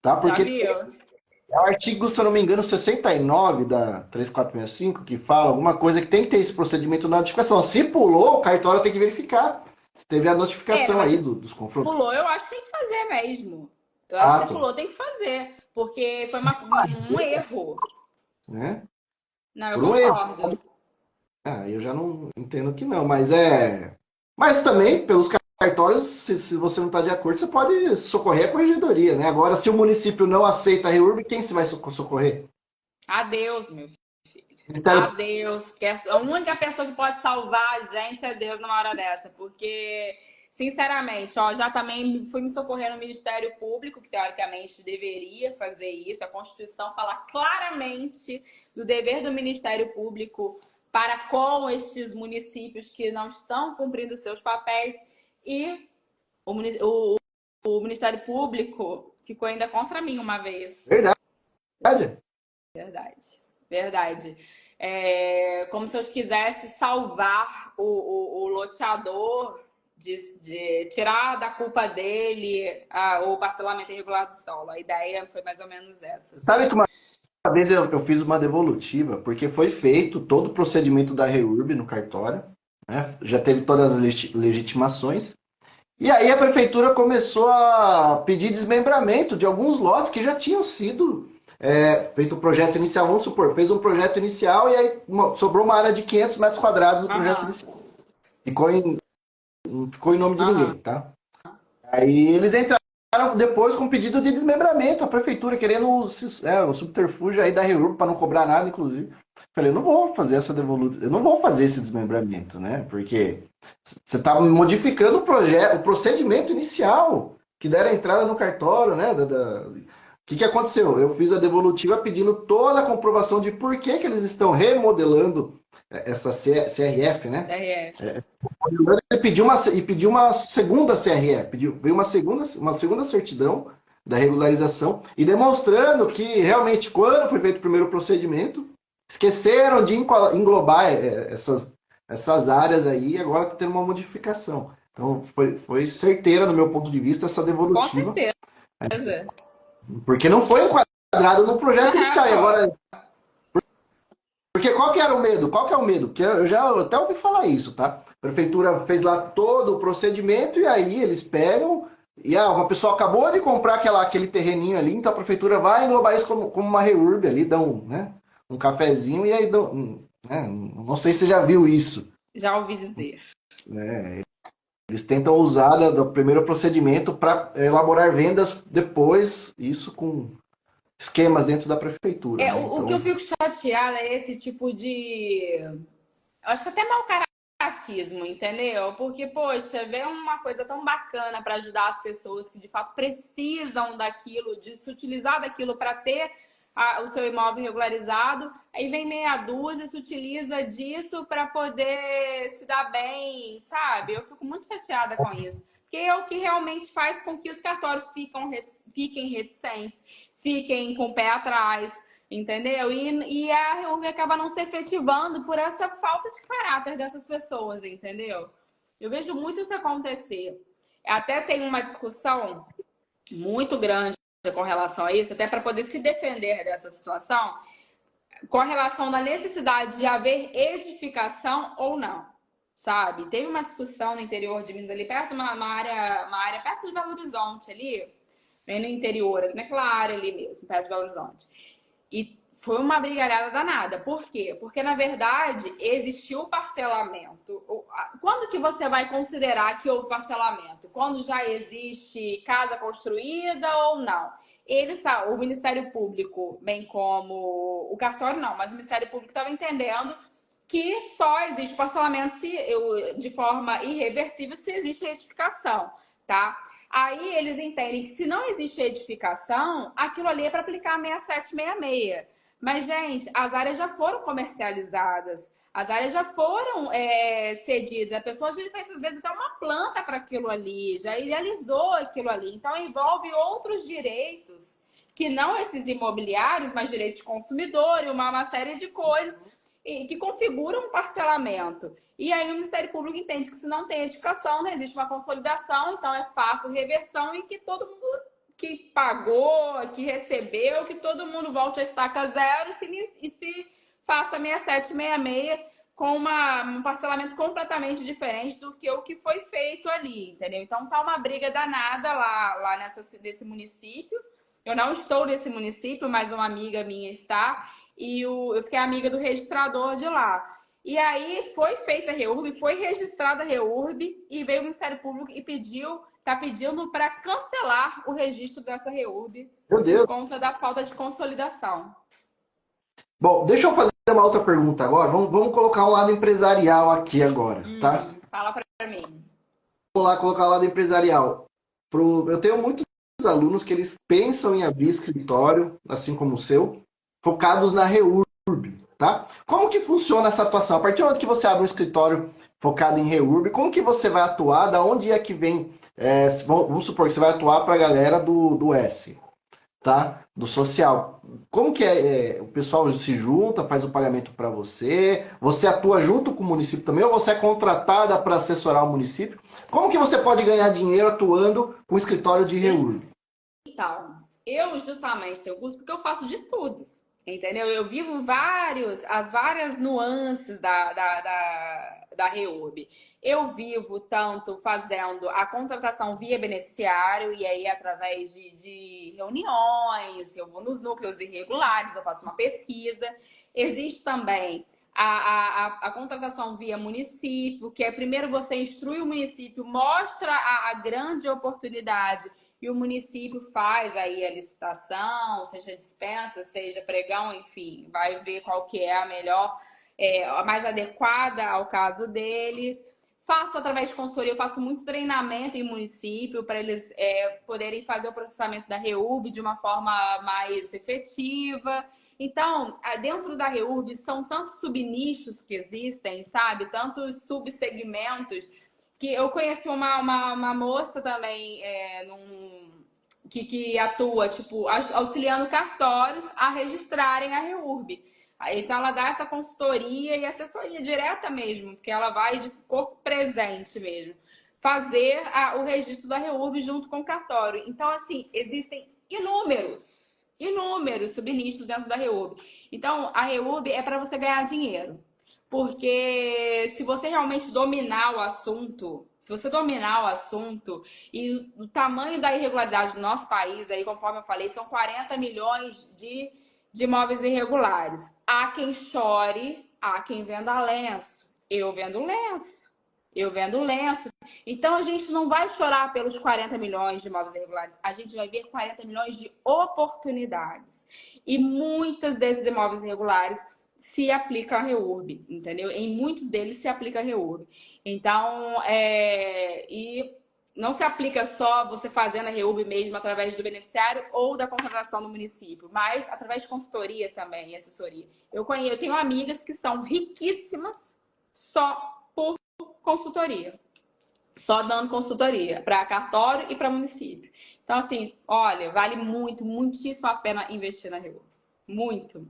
tá? Já Porque viu? é o artigo, se eu não me engano, 69 da 3465, que fala alguma coisa que tem que ter esse procedimento de notificação. Se pulou, o cartório tem que verificar se teve a É, notificação mas aí se dos confrontos. pulou, eu acho que tem que fazer mesmo. Eu acho que se Ato, pulou, tem que fazer, porque foi um erro. né? Não, eu Por um erro. concordo. Ah, eu já não entendo que não, mas é. Mas também, pelos cartórios, se você não está de acordo, você pode socorrer a corregedoria, né? Agora, se o município não aceita a REURB, quem se vai socorrer? Adeus, meu. A Ministério. Deus, que é a única pessoa que pode salvar a gente é Deus numa hora dessa, porque, sinceramente, ó, já também fui me socorrer no Ministério Público, que teoricamente deveria fazer isso. A Constituição fala claramente do dever do Ministério Público para com estes municípios que não estão cumprindo seus papéis e o, o Ministério Público ficou ainda contra mim uma vez. Verdade. Verdade, verdade. É, como se eu quisesse salvar o loteador de tirar da culpa dele o parcelamento irregular do solo. A ideia foi mais ou menos essa, Sabe que sabe? uma vez eu fiz uma devolutiva, porque foi feito todo o procedimento da REURB no cartório, né? Já teve todas as legitimações. E aí a prefeitura começou a pedir desmembramento de alguns lotes que já tinham sido feito o projeto inicial. Vamos supor, fez um projeto inicial e aí sobrou uma área de 500 metros quadrados no projeto Aham, inicial. Ficou em, não ficou em nome de aham. ninguém, tá? Aí eles entraram depois com pedido de desmembramento, a prefeitura querendo o subterfúgio aí da REURB para não cobrar nada, inclusive. Falei, eu não vou fazer essa devolutiva, eu não vou fazer esse desmembramento, né? Porque você está modificando o projeto, o procedimento inicial que deram entrada no cartório, né? O que aconteceu? Eu fiz a devolutiva pedindo toda a comprovação de por que eles estão remodelando essa CRF, né? DRF. Ele pediu uma segunda CRE, veio uma segunda certidão da regularização e demonstrando que realmente quando foi feito o primeiro procedimento, esqueceram de englobar essas áreas aí e agora está tendo uma modificação. Então foi certeira no meu ponto de vista essa Com devolutiva, certeza. porque não foi enquadrado no projeto Aham, inicial. E pô. agora porque qual que era o medo? Qual que é o medo? Porque eu já até ouvi falar isso, tá? A prefeitura fez lá todo o procedimento e aí eles pegam e uma pessoa acabou de comprar aquele terreninho ali, então a prefeitura vai englobar isso como uma REURB ali, dá um cafezinho e aí né? Não sei se você já viu isso. Já ouvi dizer. Né? Eles tentam usar do primeiro procedimento para elaborar vendas depois, isso com esquemas dentro da prefeitura, É, né? o que eu Então, fico chateada é esse tipo de. Acho que até mau caratismo, entendeu? Porque, poxa, vê uma coisa tão bacana para ajudar as pessoas que de fato precisam daquilo, de se utilizar daquilo para ter o seu imóvel regularizado, aí vem meia dúzia, se utiliza disso para poder se dar bem, sabe? Eu fico muito chateada com isso. Porque é o que realmente faz com que os cartórios fiquem reticentes, fiquem com o pé atrás. Entendeu? E a reunião acaba não se efetivando por essa falta de caráter dessas pessoas, entendeu? Eu vejo muito isso acontecer. Até tem uma discussão muito grande com relação a isso, até para poder se defender dessa situação. com a relação da necessidade de haver edificação ou não, sabe? Teve uma discussão no interior de Minas, ali perto de uma área perto de Belo Horizonte, ali, bem no interior, naquela área ali mesmo, perto de Belo Horizonte. E foi uma brigalhada danada. Por quê? Porque, na verdade, existiu parcelamento. Quando que você vai considerar que houve parcelamento? Quando já existe casa construída ou não? O Ministério Público, bem como o cartório, não, mas o Ministério Público estava entendendo que só existe parcelamento de forma irreversível se existe edificação, tá? Aí eles entendem que se não existe edificação, aquilo ali é para aplicar a 6766. Mas, gente, as áreas já foram comercializadas, as áreas já foram cedidas. A pessoa já fez, às vezes, até uma planta para aquilo ali, já idealizou aquilo ali. Então, envolve outros direitos, que não esses imobiliários, mas direito de consumidor e uma série de coisas que configuram um parcelamento. E aí o Ministério Público entende que se não tem edificação, não existe uma consolidação, então é fácil reversão e que todo mundo que pagou, que recebeu, que todo mundo volte a estaca zero e se faça 6766 com um parcelamento completamente diferente do que o que foi feito ali, entendeu? Então tá uma briga danada lá nesse município. Eu não estou nesse município, mas uma amiga minha está, e eu fiquei amiga do registrador de lá. E aí foi feita a REURB, foi registrada a REURB e veio o Ministério Público e está pedindo para cancelar o registro dessa REURB por conta da falta de consolidação. Bom, deixa eu fazer uma outra pergunta agora. Vamos colocar um lado empresarial aqui agora, tá? Fala para mim. Vamos lá colocar o lado empresarial. Eu tenho muitos alunos que eles pensam em abrir escritório, assim como o seu, focados na REURB, tá? Como que funciona essa atuação? A partir do momento que você abre um escritório focado em REURB, como que você vai atuar? Da onde é que vem? Vamos supor que você vai atuar para a galera do S, tá? Do social. Como que o pessoal se junta, faz o pagamento para você? Você atua junto com o município também ou você é contratada para assessorar o município? Como que você pode ganhar dinheiro atuando com o escritório de REURB? Então, eu justamente tenho curso porque eu faço de tudo, entendeu? Eu vivo as várias nuances da REURB. Eu vivo tanto fazendo a contratação via beneficiário, e aí através de reuniões, eu vou nos núcleos irregulares, eu faço uma pesquisa. Existe também a contratação via município, que é primeiro você instrui o município, mostra a grande oportunidade e o município faz aí a licitação, seja dispensa, seja pregão, enfim, vai ver qual que é a melhor, a mais adequada ao caso deles. Faço através de consultoria, eu faço muito treinamento em município para eles poderem fazer o processamento da REURB de uma forma mais efetiva. Então, dentro da REURB são tantos subnichos que existem, sabe? Tantos subsegmentos, que eu conheci uma moça também que atua, tipo, auxiliando cartórios a registrarem a REURB. Então, ela dá essa consultoria e assessoria direta mesmo, porque ela vai de corpo presente mesmo, fazer o registro da REURB junto com o cartório. Então, assim, existem inúmeros subnichos dentro da REURB. Então, a REURB é para você ganhar dinheiro. Porque se você realmente dominar o assunto, e o tamanho da irregularidade do nosso país, aí, conforme eu falei, são 40 milhões de imóveis irregulares. Há quem chore, há quem venda lenço. Eu vendo lenço. Então, a gente não vai chorar pelos 40 milhões de imóveis irregulares. A gente vai ver 40 milhões de oportunidades. E muitos desses imóveis irregulares se aplica a REURB, entendeu? Em muitos deles se aplica a REURB. Então, e não se aplica só você fazendo a REURB mesmo através do beneficiário ou da contratação do município, mas através de consultoria também, assessoria. Eu tenho amigas que são riquíssimas só por consultoria. Só dando consultoria para cartório e para município. Então, assim, olha, vale muitíssimo a pena investir na REURB. Muito.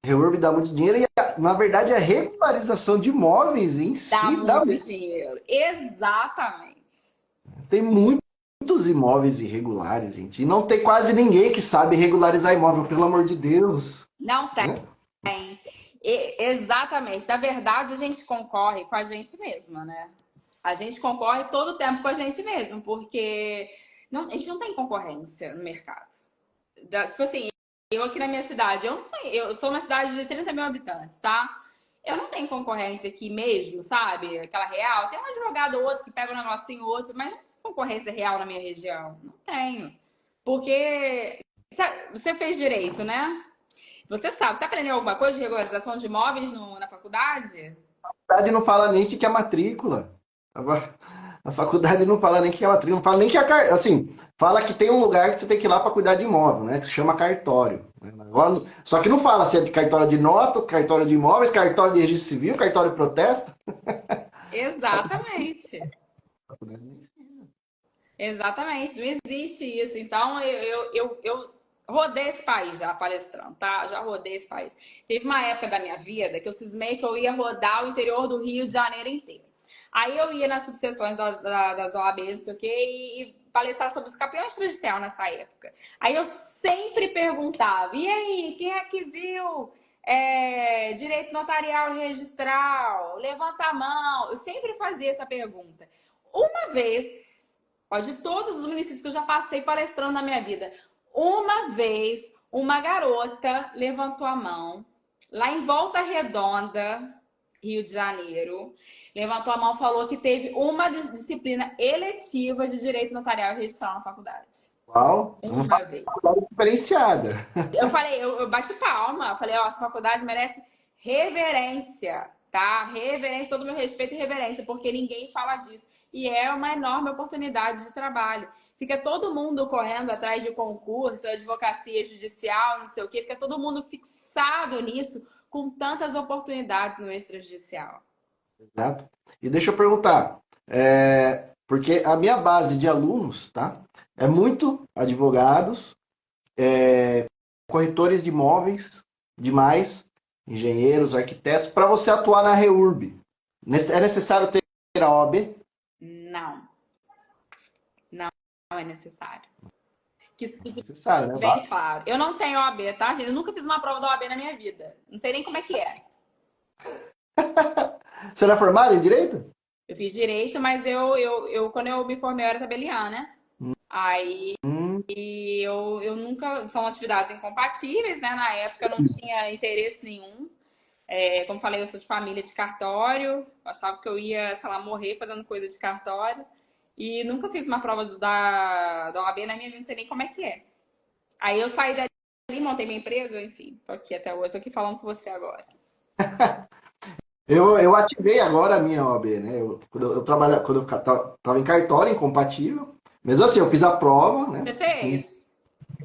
REURB dá muito dinheiro e, na verdade, a regularização de imóveis em si dá muito dinheiro. Exatamente. Tem muitos imóveis irregulares, gente. E não tem quase ninguém que sabe regularizar imóvel, pelo amor de Deus. Não tem. Né? Exatamente. Na verdade, a gente concorre com a gente mesma, né? A gente concorre todo o tempo com a gente mesmo, porque a gente não tem concorrência no mercado. Tipo assim, eu aqui na minha cidade, eu sou uma cidade de 30 mil habitantes, tá? Eu não tenho concorrência aqui mesmo, sabe? Aquela real. Tem um advogado ou outro que pega um negocinho ou outro, mas não tem concorrência real na minha região. Não tenho. Porque você fez direito, né? Você sabe, você aprendeu alguma coisa de regularização de imóveis na faculdade? A faculdade não fala nem o que é matrícula. A faculdade não fala nem o que é matrícula, não fala nem que é assim, fala que tem um lugar que você tem que ir lá para cuidar de imóvel, né? Que se chama cartório. Só que não fala se é de cartório de nota, cartório de imóveis, cartório de registro civil, cartório de protesto. Exatamente. A faculdade nem ensina. Exatamente, não existe isso. Então, eu rodei esse país já palestrando, tá? Já rodei esse país. Teve uma época da minha vida que eu cismei que eu ia rodar o interior do Rio de Janeiro inteiro. Aí eu ia nas subseções das OABs, não sei o quê, e palestrar sobre os campeões de judicial nessa época. Aí eu sempre perguntava, e aí, quem é que viu direito notarial e registral? Levanta a mão. Eu sempre fazia essa pergunta. Uma vez, ó, de todos os municípios que eu já passei palestrando na minha vida, uma vez uma garota levantou a mão lá em Volta Redonda, Rio de Janeiro, levantou a mão e falou que teve uma disciplina eletiva de direito notarial e registral na faculdade. Uau, uma Uma vez. faculdade diferenciada. Eu falei, eu bati palma, eu falei, ó, essa faculdade merece reverência, tá? Reverência, todo o meu respeito e reverência, porque ninguém fala disso. E é uma enorme oportunidade de trabalho. Fica todo mundo correndo atrás de concurso, advocacia judicial, não sei o quê, fica todo mundo fixado nisso, com tantas oportunidades no extrajudicial. Exato. E deixa eu perguntar, porque a minha base de alunos, tá? É muito advogados, corretores de imóveis, demais, engenheiros, arquitetos, para você atuar na REURB. É necessário ter a OAB? Não, não é necessário. Que isso É fique necessário, né? bem claro. Eu não tenho OAB, tá, gente? Eu nunca fiz uma prova da OAB na minha vida. Não sei nem como é que é. Você não é formado em Direito? Eu fiz direito, mas quando eu me formei, eu era tabeliã, né? Aí eu nunca. São atividades incompatíveis, né? Na época eu não tinha interesse nenhum. Como falei, eu sou de família de cartório. Eu achava que eu ia, sei lá, morrer fazendo coisa de cartório. E nunca fiz uma prova da OAB na minha vida, não sei nem como é que é. Aí eu saí dali, montei minha empresa, enfim, tô aqui até hoje, tô aqui falando com você agora. Eu ativei agora a minha OAB, né? Quando eu estava em cartório, incompatível. Mesmo assim, eu fiz a prova, né? Você fez?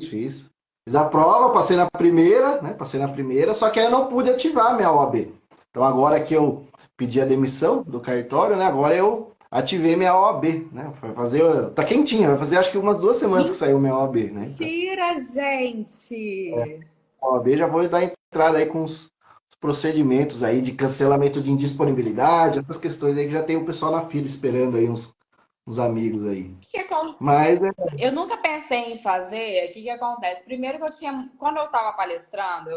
Fiz. Fiz a prova, passei na primeira, né? Passei na primeira, só que aí eu não pude ativar a minha OAB. Então agora que eu pedi a demissão do cartório, né? Agora eu ativei minha OAB, né? Vai fazer, tá quentinha, vai fazer acho que umas 2 semanas que saiu minha OAB, né? Então, Mentira, gente! a OAB já vou dar entrada aí com os procedimentos aí de cancelamento de indisponibilidade, essas questões aí que já tem o pessoal na fila esperando aí uns amigos aí. Que acontece? Mas Eu nunca pensei em fazer. O que acontece? Primeiro que eu tinha. Quando eu estava palestrando,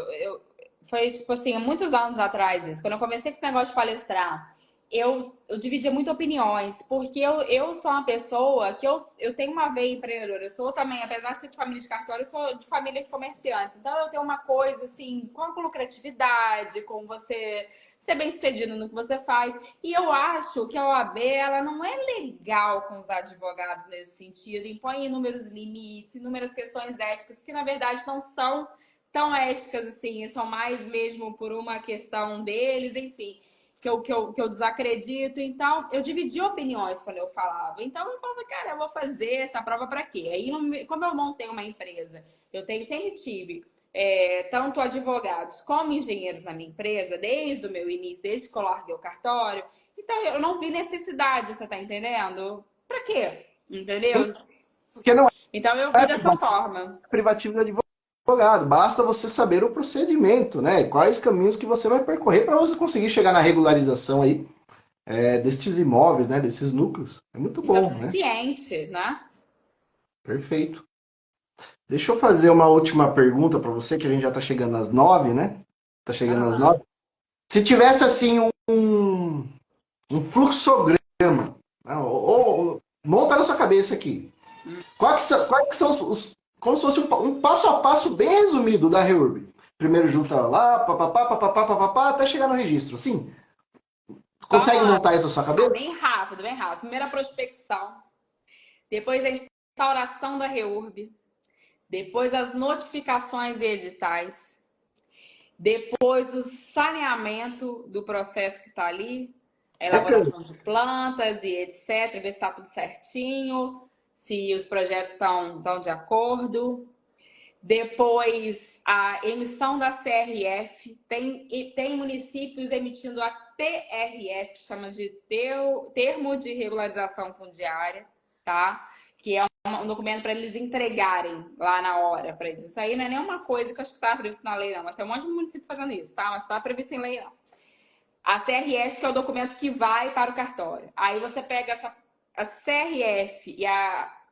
foi tipo assim, há muitos anos atrás isso. Quando eu comecei com esse negócio de palestrar, eu dividia muito opiniões, porque eu sou uma pessoa que eu tenho uma veia empreendedora. Eu sou também, apesar de ser de família de cartório, eu sou de família de comerciantes. Então eu tenho uma coisa assim, com lucratividade, com você ser bem-sucedido no que você faz. E eu acho que a OAB, ela não é legal com os advogados nesse sentido, impõe inúmeros limites, inúmeras questões éticas, que na verdade não são tão éticas assim, são mais mesmo por uma questão deles, enfim, que eu desacredito. Então, eu dividi opiniões quando eu falava. Então, eu falava, cara, eu vou fazer essa prova para quê? Aí, como eu montei uma empresa, sempre tive tanto advogados como engenheiros na minha empresa, desde o meu início, desde que eu larguei o cartório. Então, eu não vi necessidade, você tá entendendo? Pra quê? Entendeu? porque não Então, eu vi dessa forma. é privativo de advogado, basta você saber o procedimento, né? Quais caminhos que você vai percorrer para você conseguir chegar na regularização aí destes imóveis, né? Desses núcleos. É muito Isso é bom, né? suficiente, né? Perfeito. Deixa eu fazer uma última pergunta para você, que a gente já está chegando às 9, né? Tá chegando às Aham. 9. Se tivesse assim um fluxograma, monta na sua cabeça aqui. Quais que são como se fosse um passo a passo bem resumido da Reurb. Primeiro junta lá, papapá, papapá, papapá, até chegar no registro. Assim, Vamos consegue lá, montar isso na sua cabeça? bem rápido, bem rápido. Primeiro a prospecção, depois a instauração da REURB, depois as notificações e editais, depois o saneamento do processo que está ali, a Bacana. elaboração de plantas e etc, ver se está tudo certinho, se os projetos estão de acordo. Depois, a emissão da CRF. Tem municípios emitindo a TRF, que chama de Termo de Regularização Fundiária, tá? Que é um documento para eles entregarem lá na hora para eles. Isso aí não é nenhuma coisa que eu acho que está previsto na lei, não. Mas tem um monte de município fazendo isso, tá? Mas está previsto em lei, não. A CRF, que é o documento que vai para o cartório. Aí você pega a CRF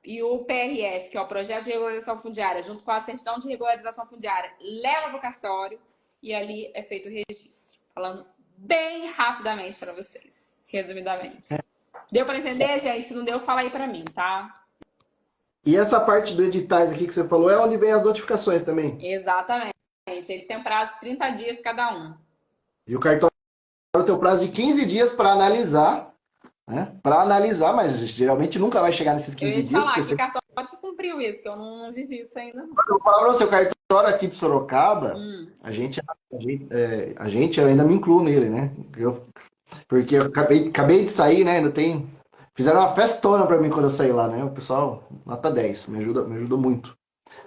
e o PRF, que é o Projeto de Regularização Fundiária, junto com a Certidão de Regularização Fundiária, leva para o cartório e ali é feito o registro. Falando bem rapidamente para vocês, resumidamente. Deu para entender, gente? Se não deu, fala aí para mim, tá? E essa parte do editais aqui que você falou é onde vem as notificações também. Exatamente. Eles têm um prazo de 30 dias cada um. E o cartório tem o prazo de 15 dias para analisar, né? Para analisar, mas geralmente nunca vai chegar nesses Eu 15 ia te dias, falar porque que você... cartório que cumpriu isso, que eu não vivi isso ainda. Não. Eu vou falar para você, o cartório aqui de Sorocaba, a gente, eu ainda me incluo nele, né? Porque eu acabei de sair, né? Ainda tem. Fizeram uma festona para mim quando eu saí lá, né? O pessoal, nota 10, me ajuda muito.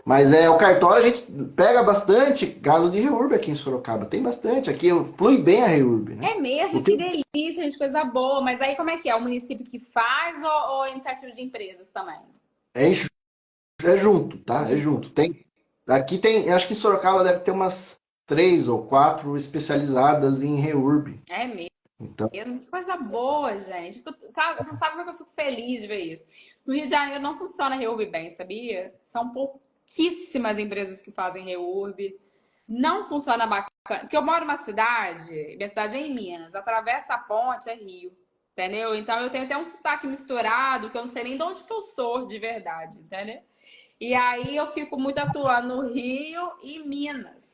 Mas o cartório a gente pega bastante casos de reurb aqui em Sorocaba. Tem bastante. Aqui flui bem a reurb, né? É O mesmo, que que delícia, gente, coisa boa. Mas aí como é que é? O município que faz ou iniciativa de empresas também? é, é junto, tá? É Junto. junto. Aqui tem, acho que em Sorocaba deve ter umas 3 ou 4 especializadas em reurb. É mesmo, Então, que coisa boa, gente. Você sabe como é que eu fico feliz de ver isso? No Rio de Janeiro não funciona reurb bem, sabia? São pouquíssimas empresas que fazem reurb. Não funciona bacana. Porque eu moro numa cidade, minha cidade é em Minas, atravessa a ponte é Rio, entendeu? Então eu tenho até um sotaque misturado, que eu não sei nem de onde que eu sou de verdade, entendeu? E aí eu fico muito atuando no Rio e Minas.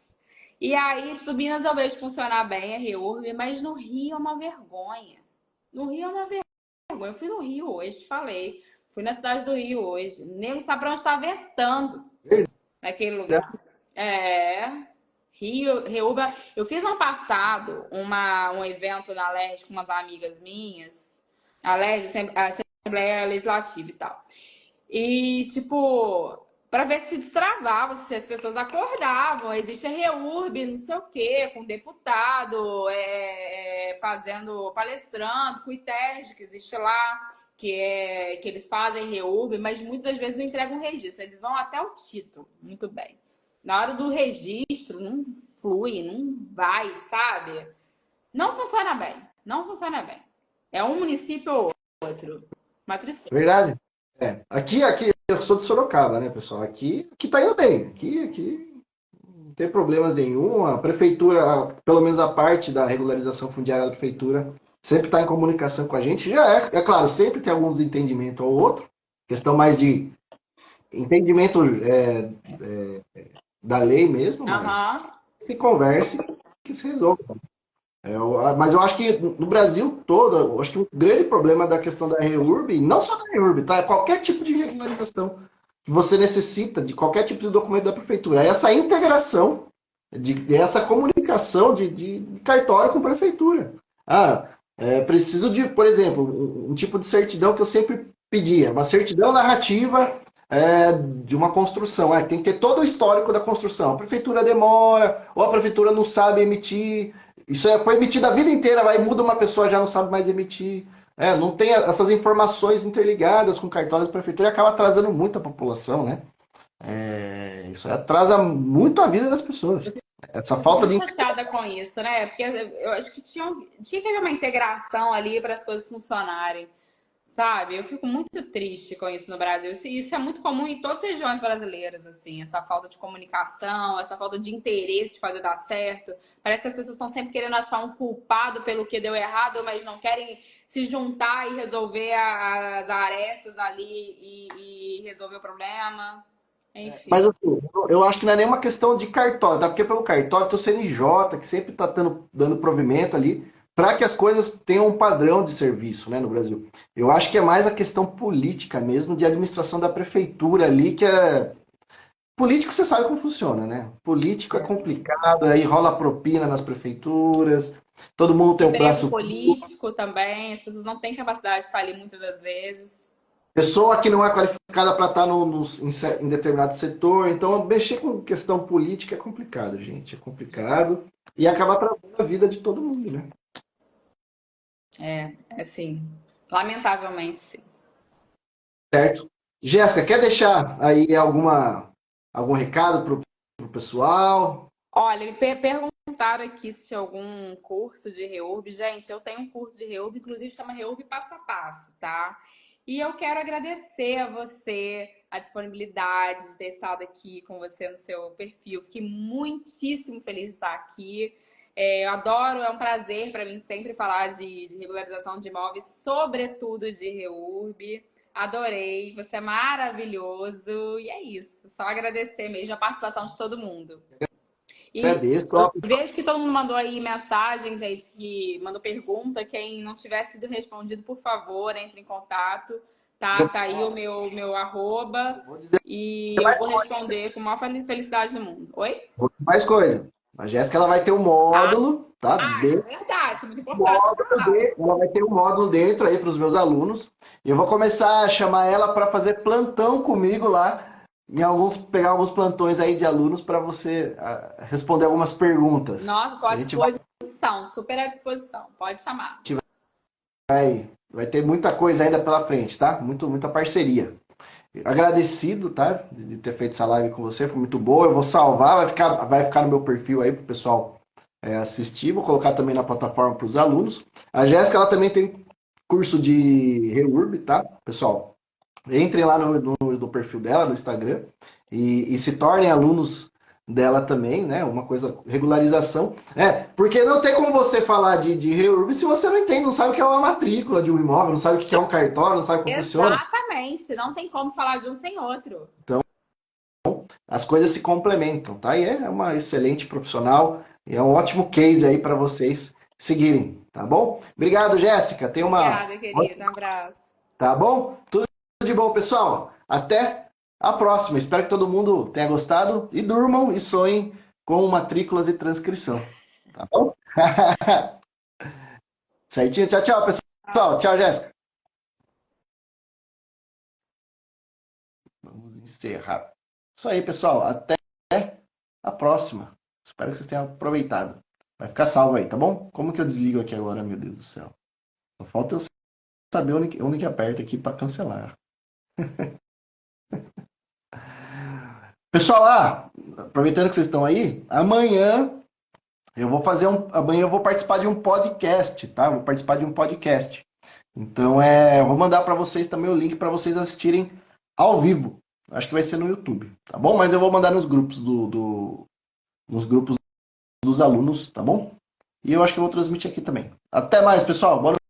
E aí, tipo, Minas eu vejo funcionar bem, é reurb, mas no Rio é uma vergonha. No Rio é uma vergonha. Eu fui no Rio hoje, te falei. Fui na cidade do Rio hoje. Nem não sabe pra onde tá ventando naquele lugar. É. Rio, Reúba. Eu fiz ano passado um evento na LERJ com umas amigas minhas. A LERJ, a Assembleia Legislativa e tal. E, tipo, para ver se destravava, se as pessoas acordavam. Existe a REURB, não sei o quê, com deputado, fazendo, palestrando, com o ITERJ, que existe lá, que eles fazem REURB, mas muitas vezes não entregam registro. Eles vão até o título, muito bem. Na hora do registro, não flui, não vai, sabe? Não funciona bem, não funciona bem. É um município ou outro. Uma tristeza. verdade. Aqui, eu sou de Sorocaba, né, pessoal? Aqui tá indo bem. Aqui não tem problemas nenhum. A prefeitura, pelo menos a parte da regularização fundiária da prefeitura, sempre está em comunicação com a gente. Já é claro, sempre tem alguns entendimentos ou outro. Questão mais de entendimento da lei mesmo, mas Aham. se converse que se resolva. Mas eu acho que no Brasil todo, eu acho que um grande problema da questão da REURB, e não só da REURB, tá? Qualquer tipo de regularização que você necessita, de qualquer tipo de documento da prefeitura, é essa integração, essa comunicação de cartório com prefeitura. Preciso de, por exemplo, um tipo de certidão que eu sempre pedia, uma certidão narrativa de uma construção. Tem que ter todo o histórico da construção. A prefeitura demora, ou a prefeitura não sabe emitir. Isso foi emitido a vida inteira, vai muda uma pessoa já não sabe mais emitir. Não tem essas informações interligadas com cartórios da prefeitura e acaba atrasando muito a população, né? Isso atrasa muito a vida das pessoas. Essa Fico falta muito de. chateada com isso, né? Porque eu acho que tinha que haver uma integração ali para as coisas funcionarem. sabe? Eu fico muito triste com isso no Brasil. Isso é muito comum em todas as regiões brasileiras, assim, essa falta de comunicação, essa falta de interesse de fazer dar certo. Parece que as pessoas estão sempre querendo achar um culpado pelo que deu errado, mas não querem se juntar e resolver as arestas ali e resolver o problema. Mas Enfim. assim, eu acho que não é nenhuma questão de cartório, tá? Porque pelo cartório tem o CNJ, que sempre está dando provimento ali, para que as coisas tenham um padrão de serviço, né, no Brasil. Eu acho que é mais a questão política mesmo, de administração da prefeitura ali, que é. Político você sabe como funciona, né? Político é complicado, aí rola propina nas prefeituras, todo mundo tem um Emprego braço. político também, as pessoas não têm capacidade de estar ali muitas das vezes. Pessoa que não é qualificada para estar em determinado setor. Então, mexer com questão política é complicado, gente. É complicado. E acaba travando a vida de todo mundo, né? É, assim, lamentavelmente sim. Certo? Jéssica, quer deixar aí algum recado pro pessoal? Olha, me perguntaram aqui se tinha algum curso de Reurb. Gente, eu tenho um curso de Reurb, inclusive chama Reurb Passo a Passo, tá? E eu quero agradecer a você a disponibilidade de ter estado aqui com você no seu perfil. Fiquei muitíssimo feliz de estar aqui. Eu adoro, é um prazer para mim sempre falar de regularização de imóveis, sobretudo de Reurb. Adorei, você é maravilhoso. E é isso, só agradecer mesmo a participação de todo mundo. E Agradeço. eu Ó, vejo que todo mundo mandou aí mensagem, gente, que mandou pergunta. Quem não tiver sido respondido, por favor, entre em contato. Tá, eu tá aí o meu arroba. vou dizer E eu vou responder com a maior felicidade do mundo. Oi? mais coisa. A Jéssica ela vai ter um módulo, tá? É verdade, isso é muito importante. Ela vai ter um módulo dentro aí para os meus alunos. E eu vou começar a chamar ela para fazer plantão comigo lá, pegar alguns plantões aí de alunos para você responder algumas perguntas. Nossa, estou A à gente vai, disposição, super à disposição. Pode chamar. vai ter muita coisa ainda pela frente, tá? Muita parceria. Agradecido, tá? De ter feito essa live com você, foi muito boa. Eu vou salvar, vai ficar no meu perfil aí para o pessoal assistir. Vou colocar também na plataforma para os alunos. A Jéssica, ela também tem curso de Reurb, tá? Pessoal, entrem lá no perfil dela, no Instagram, e se tornem alunos dela também, né? Uma coisa, regularização. Porque não tem como você falar de Reurb se você não entende, não sabe o que é uma matrícula de um imóvel, não sabe o que é um cartório, não sabe como funciona. Exatamente, não tem como falar de um sem outro. As coisas se complementam, tá? E é uma excelente profissional e é um ótimo case aí para vocês seguirem, tá bom? Obrigado, Jéssica. Tenha uma. Obrigada, querida. Um abraço. Tá bom? Tudo de bom, pessoal. Até a próxima. Espero que todo mundo tenha gostado e durmam e sonhem com matrículas e transcrição. Tá bom? Certinho? Tchau, tchau, pessoal. Tchau, Jéssica. Vamos encerrar. Isso aí, pessoal. Até a próxima. Espero que vocês tenham aproveitado. Vai ficar salvo aí, tá bom? Como que eu desligo aqui agora, meu Deus do céu? Só falta eu saber onde que aperta aqui para cancelar. Pessoal, aproveitando que vocês estão aí, amanhã amanhã eu vou participar de um podcast, tá? Vou participar de um podcast. Então, eu vou mandar para vocês também o link para vocês assistirem ao vivo. Acho que vai ser no YouTube, tá bom? Mas eu vou mandar nos grupos nos grupos dos alunos, tá bom? E eu acho que eu vou transmitir aqui também. Até mais, pessoal. Boa noite.